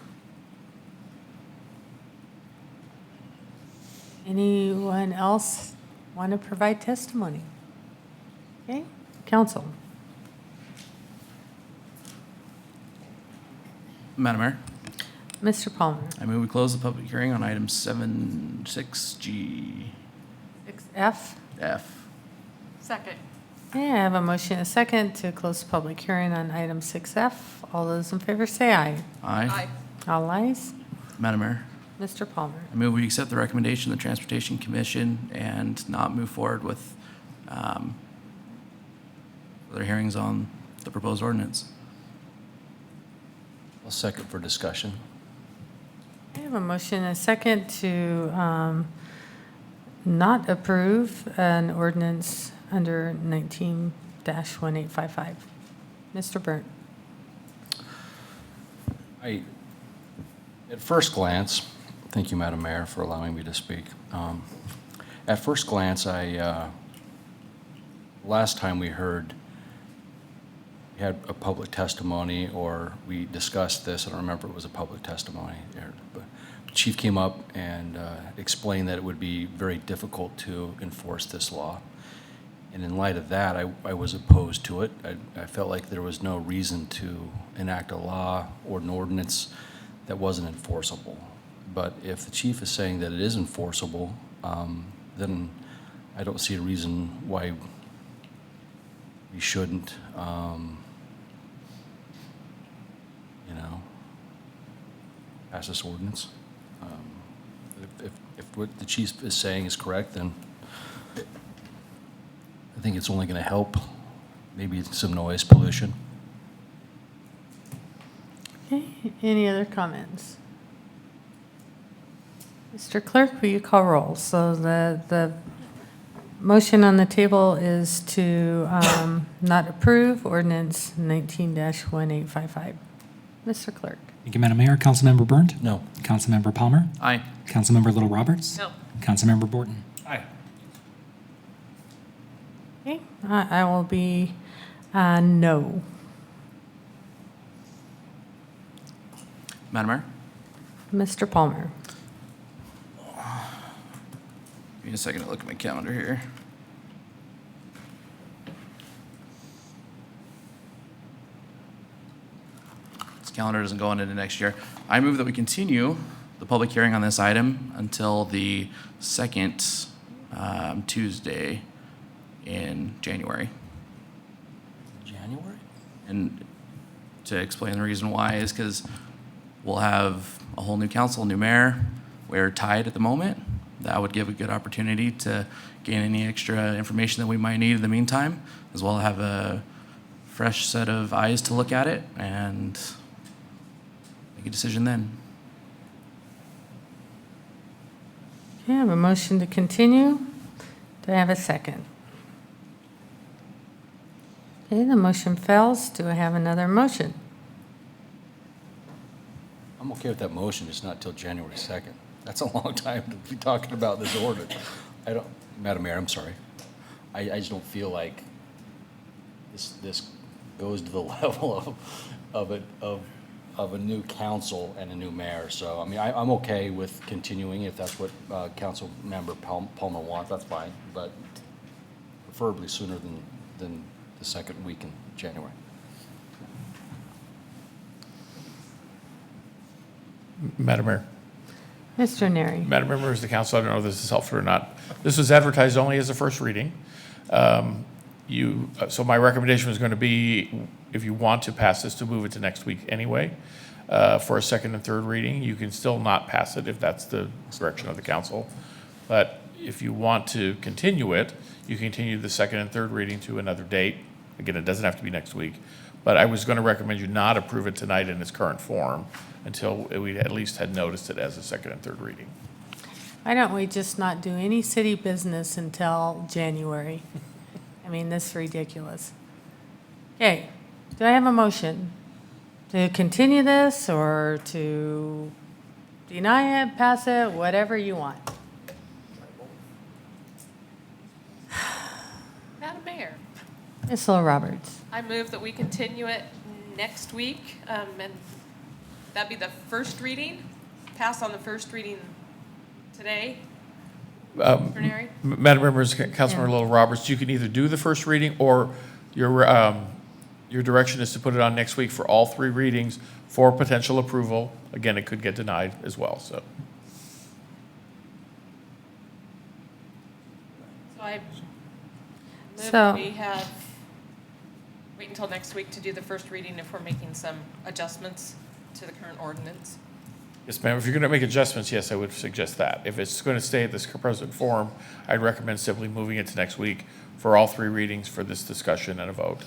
Anyone else want to provide testimony? Okay, council. Madam Mayor, Mr. Palmer. I move we close the public hearing on item 6G. 6F. F. Second. Okay, I have a motion and a second to close the public hearing on item 6F. All those in favor say aye. Aye. All ayes. Madam Mayor, Mr. Palmer. I move we accept the recommendation of the Transportation Commission and not move forward with further hearings on the proposed ordinance. I'll second for discussion. I have a motion and a second to not approve an ordinance under 19-1855. Mr. Burnt. At first glance, thank you, Madam Mayor, for allowing me to speak. At first glance, last time we had a public testimony, or we discussed this, I don't remember if it was a public testimony, but the chief came up and explained that it would be very difficult to enforce this law. And in light of that, I was opposed to it. I felt like there was no reason to enact a law or an ordinance that wasn't enforceable. But if the chief is saying that it is enforceable, then I don't see a reason why we shouldn't, pass this ordinance. If what the chief is saying is correct, then I think it's only going to help, maybe some noise pollution. Okay, any other comments? Mr. Clerk, will you call roll? So the motion on the table is to not approve ordinance 19-1855. Mr. Clerk. Thank you, Madam Mayor. Councilmember Burnt? No. Councilmember Palmer? Aye. Councilmember Little Roberts? No. Councilmember Borton? Aye. Okay, I will be no. Madam Mayor, Mr. Palmer. give me a second to look at my calendar here. This calendar doesn't go into next year. I move that we continue the public hearing on this item until the second Tuesday in January. January? And to explain the reason why is because we'll have a whole new council, new mayor. We're tied at the moment. That would give a good opportunity to gain any extra information that we might need in the meantime, as well as have a fresh set of eyes to look at it and make a decision then. Okay, I have a motion to continue. Do I have a second? Okay, the motion fails. Do I have another motion? I'm okay with that motion, it's not till January 2nd. That's a long time to be talking about this ordinance. Madam Mayor, I'm sorry. I just don't feel like this goes to the level of a new council and a new mayor. So, I mean, I'm okay with continuing if that's what Council Member Palmer wants, that's fine. But preferably sooner than the second week in January. Madam Mayor. Mr. Neri. Madam Mayor, members of the council, I don't know if this is helpful or not. This was advertised only as a first reading. So my recommendation was going to be, if you want to pass this, to move it to next week anyway, for a second and third reading. You can still not pass it if that's the direction of the council. But if you want to continue it, you continue the second and third reading to another date. Again, it doesn't have to be next week. But I was going to recommend you not approve it tonight in its current form until we at least had noticed it as a second and third reading. Why don't we just not do any city business until January? I mean, this is ridiculous. Okay, do I have a motion to continue this or to deny it, pass it, whatever you want? Madam Mayor, Ms. Lowell Roberts. I move that we continue it next week, and that'd be the first reading, pass on the first reading today. Mr. Neri? Madam Members, Councilmember Little Roberts, you can either do the first reading or your direction is to put it on next week for all three readings for potential approval. Again, it could get denied as well, so. So I move So- that we wait until next week to do the first reading if we're making some adjustments to the current ordinance. Yes, ma'am. If you're going to make adjustments, yes, I would suggest that. If it's going to stay at this present form, I'd recommend simply moving it to next week for all three readings for this discussion and a vote,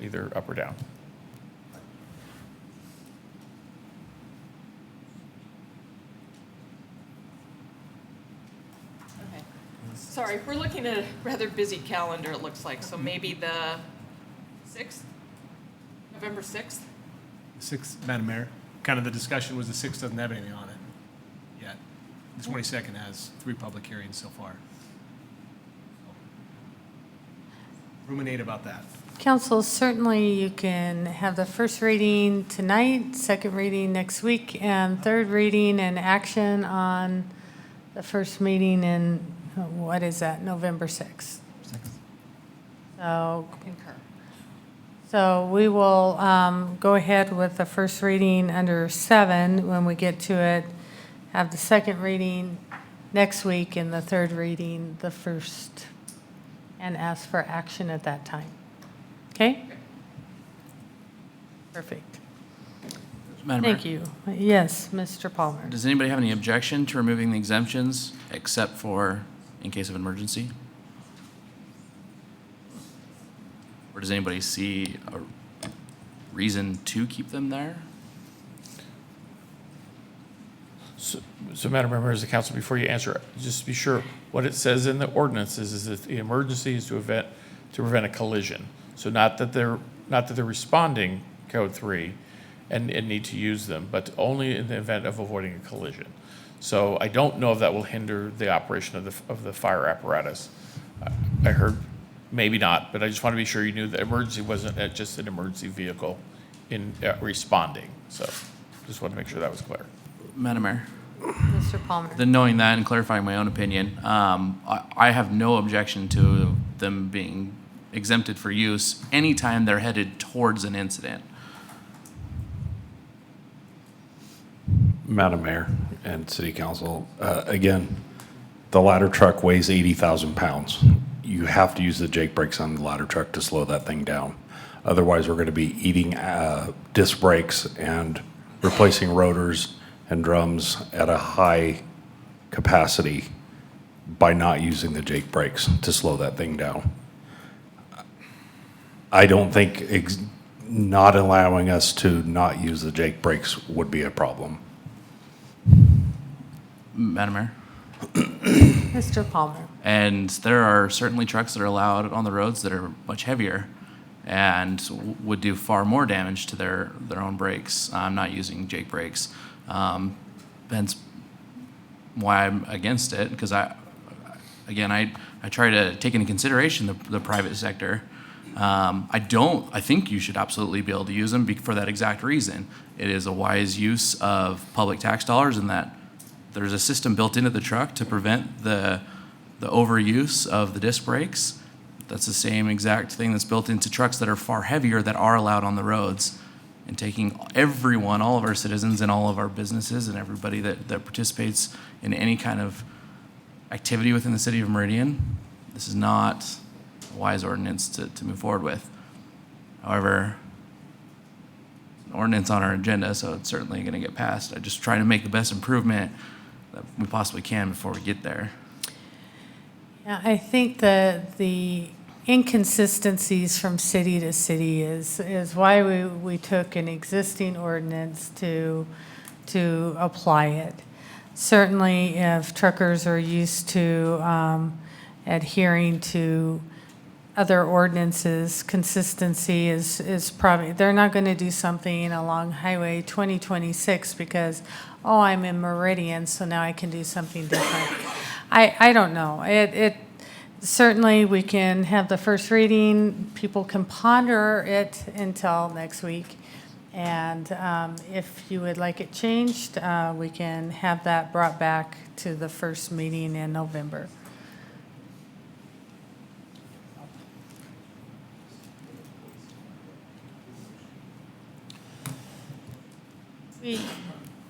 either up or down. Okay. Sorry, we're looking at a rather busy calendar, it looks like, so maybe the 6th? November 6th? 6th, Madam Mayor, kind of the discussion was the 6th doesn't have anything on it yet. The 22nd has 3 public hearings so far. Ruminate about that. Council, certainly you can have the first reading tonight, second reading next week, and third reading and action on the first meeting in, what is that, November 6th? So, Concur. so we will go ahead with the first reading under 7 when we get to it, have the second reading next week and the third reading the first, and ask for action at that time. Okay? Perfect. Madam Mayor, Thank you. Yes, Mr. Palmer. does anybody have any objection to removing the exemptions except for in case of emergency? Or does anybody see a reason to keep them there? So Madam Member, as the council, before you answer, just be sure, what it says in the ordinance is that the emergency is to prevent a collision. So not that they're responding code 3 and need to use them, but only in the event of avoiding a collision. So I don't know if that will hinder the operation of the fire apparatus. I heard maybe not, but I just want to be sure you knew that emergency wasn't just an emergency vehicle in responding. So just want to make sure that was clear. Madam Mayor, Mr. Palmer. then knowing that and clarifying my own opinion, I have no objection to them being exempted for use anytime they're headed towards an incident. Madam Mayor and City Council, again, the ladder truck weighs 80,000 pounds. You have to use the Jake brakes on the ladder truck to slow that thing down. Otherwise, we're going to be eating disc brakes and replacing rotors and drums at a high capacity by not using the Jake brakes to slow that thing down. I don't think not allowing us to not use the Jake brakes would be a problem. Madam Mayor? Mr. Palmer. And there are certainly trucks that are allowed on the roads that are much heavier and would do far more damage to their own brakes. I'm not using Jake brakes. Hence why I'm against it, because I try to take into consideration the private sector. I think you should absolutely be able to use them for that exact reason. It is a wise use of public tax dollars, in that there's a system built into the truck to prevent the overuse of the disc brakes. That's the same exact thing that's built into trucks that are far heavier that are allowed on the roads. And taking everyone, all of our citizens and all of our businesses and everybody that participates in any kind of activity within the city of Meridian, this is not a wise ordinance to move forward with. However, an ordinance on our agenda, so it's certainly going to get passed. I'm just trying to make the best improvement that we possibly can before we get there. Yeah, I think the inconsistencies from city to city is why we took an existing ordinance to apply it. Certainly, if truckers are used to adhering to other ordinances, consistency is probably, they're not going to do something along Highway 2026 because, oh, I'm in Meridian, so now I can do something different. I don't know. It certainly, we can have the first reading, people can ponder it until next week. And if you would like it changed, we can have that brought back to the first meeting in November. We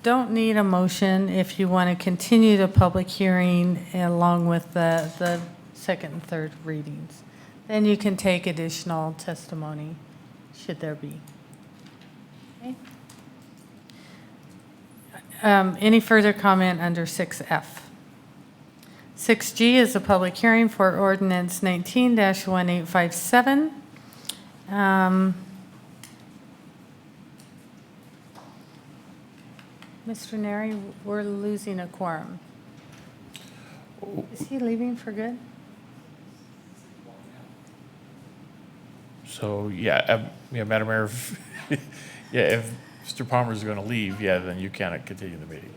don't need a motion if you want to continue the public hearing along with the second and third readings. Then you can take additional testimony, should there be. Okay. Any further comment under 6F? 6G is a public hearing for ordinance 19-1857. Mr. Neri, we're losing a quorum. Is he leaving for good? So, yeah, Madam Mayor, if Mr. Palmer is going to leave, then you cannot continue the meeting.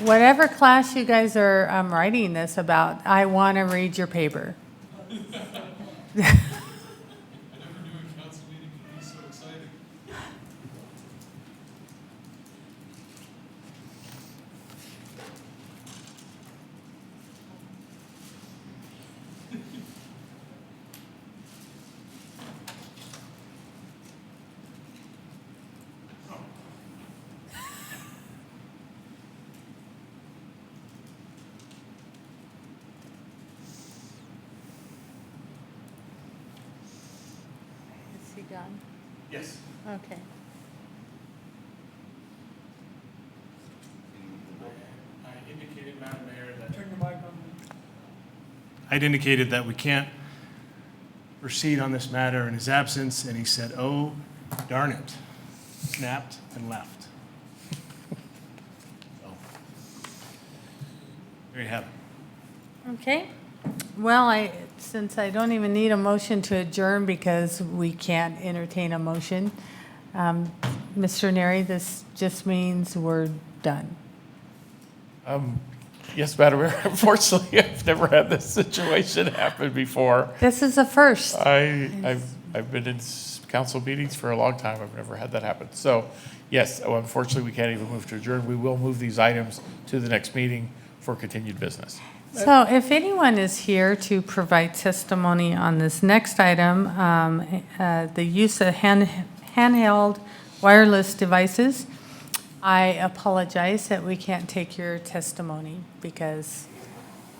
Whatever class you guys are writing this about, I want to read your paper. Is he gone? Yes. Okay. I indicated, Madam Mayor, that. Turn your mic on. I'd indicated that we can't proceed on this matter in his absence, and he said, "Oh, darn it," snapped and left. So, there you have it. Okay. Well, since I don't even need a motion to adjourn because we can't entertain a motion, Mr. Neri, this just means we're done. Yes, Madam Mayor, unfortunately, I've never had this situation happen before. This is a first. I've been in council meetings for a long time. I've never had that happen. So, yes, unfortunately, we can't even move to adjourn. We will move these items to the next meeting for continued business. So if anyone is here to provide testimony on this next item, the use of handheld wireless devices, I apologize that we can't take your testimony because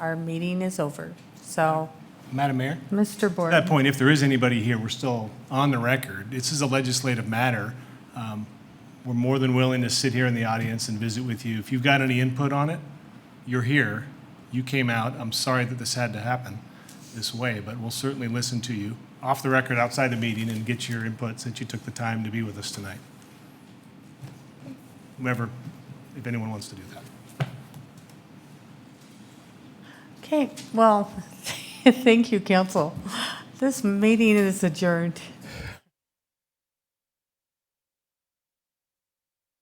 our meeting is over. So, Madam Mayor? Mr. At Borden. that point, if there is anybody here, we're still on the record. This is a legislative matter. We're more than willing to sit here in the audience and visit with you. If you've got any input on it, you're here. You came out. I'm sorry that this had to happen. this way, but we'll certainly listen to you off the record, outside the meeting, and get your input since you took the time to be with us tonight. Whomever, if anyone wants to do that. Okay, well, thank you, council. This meeting is adjourned.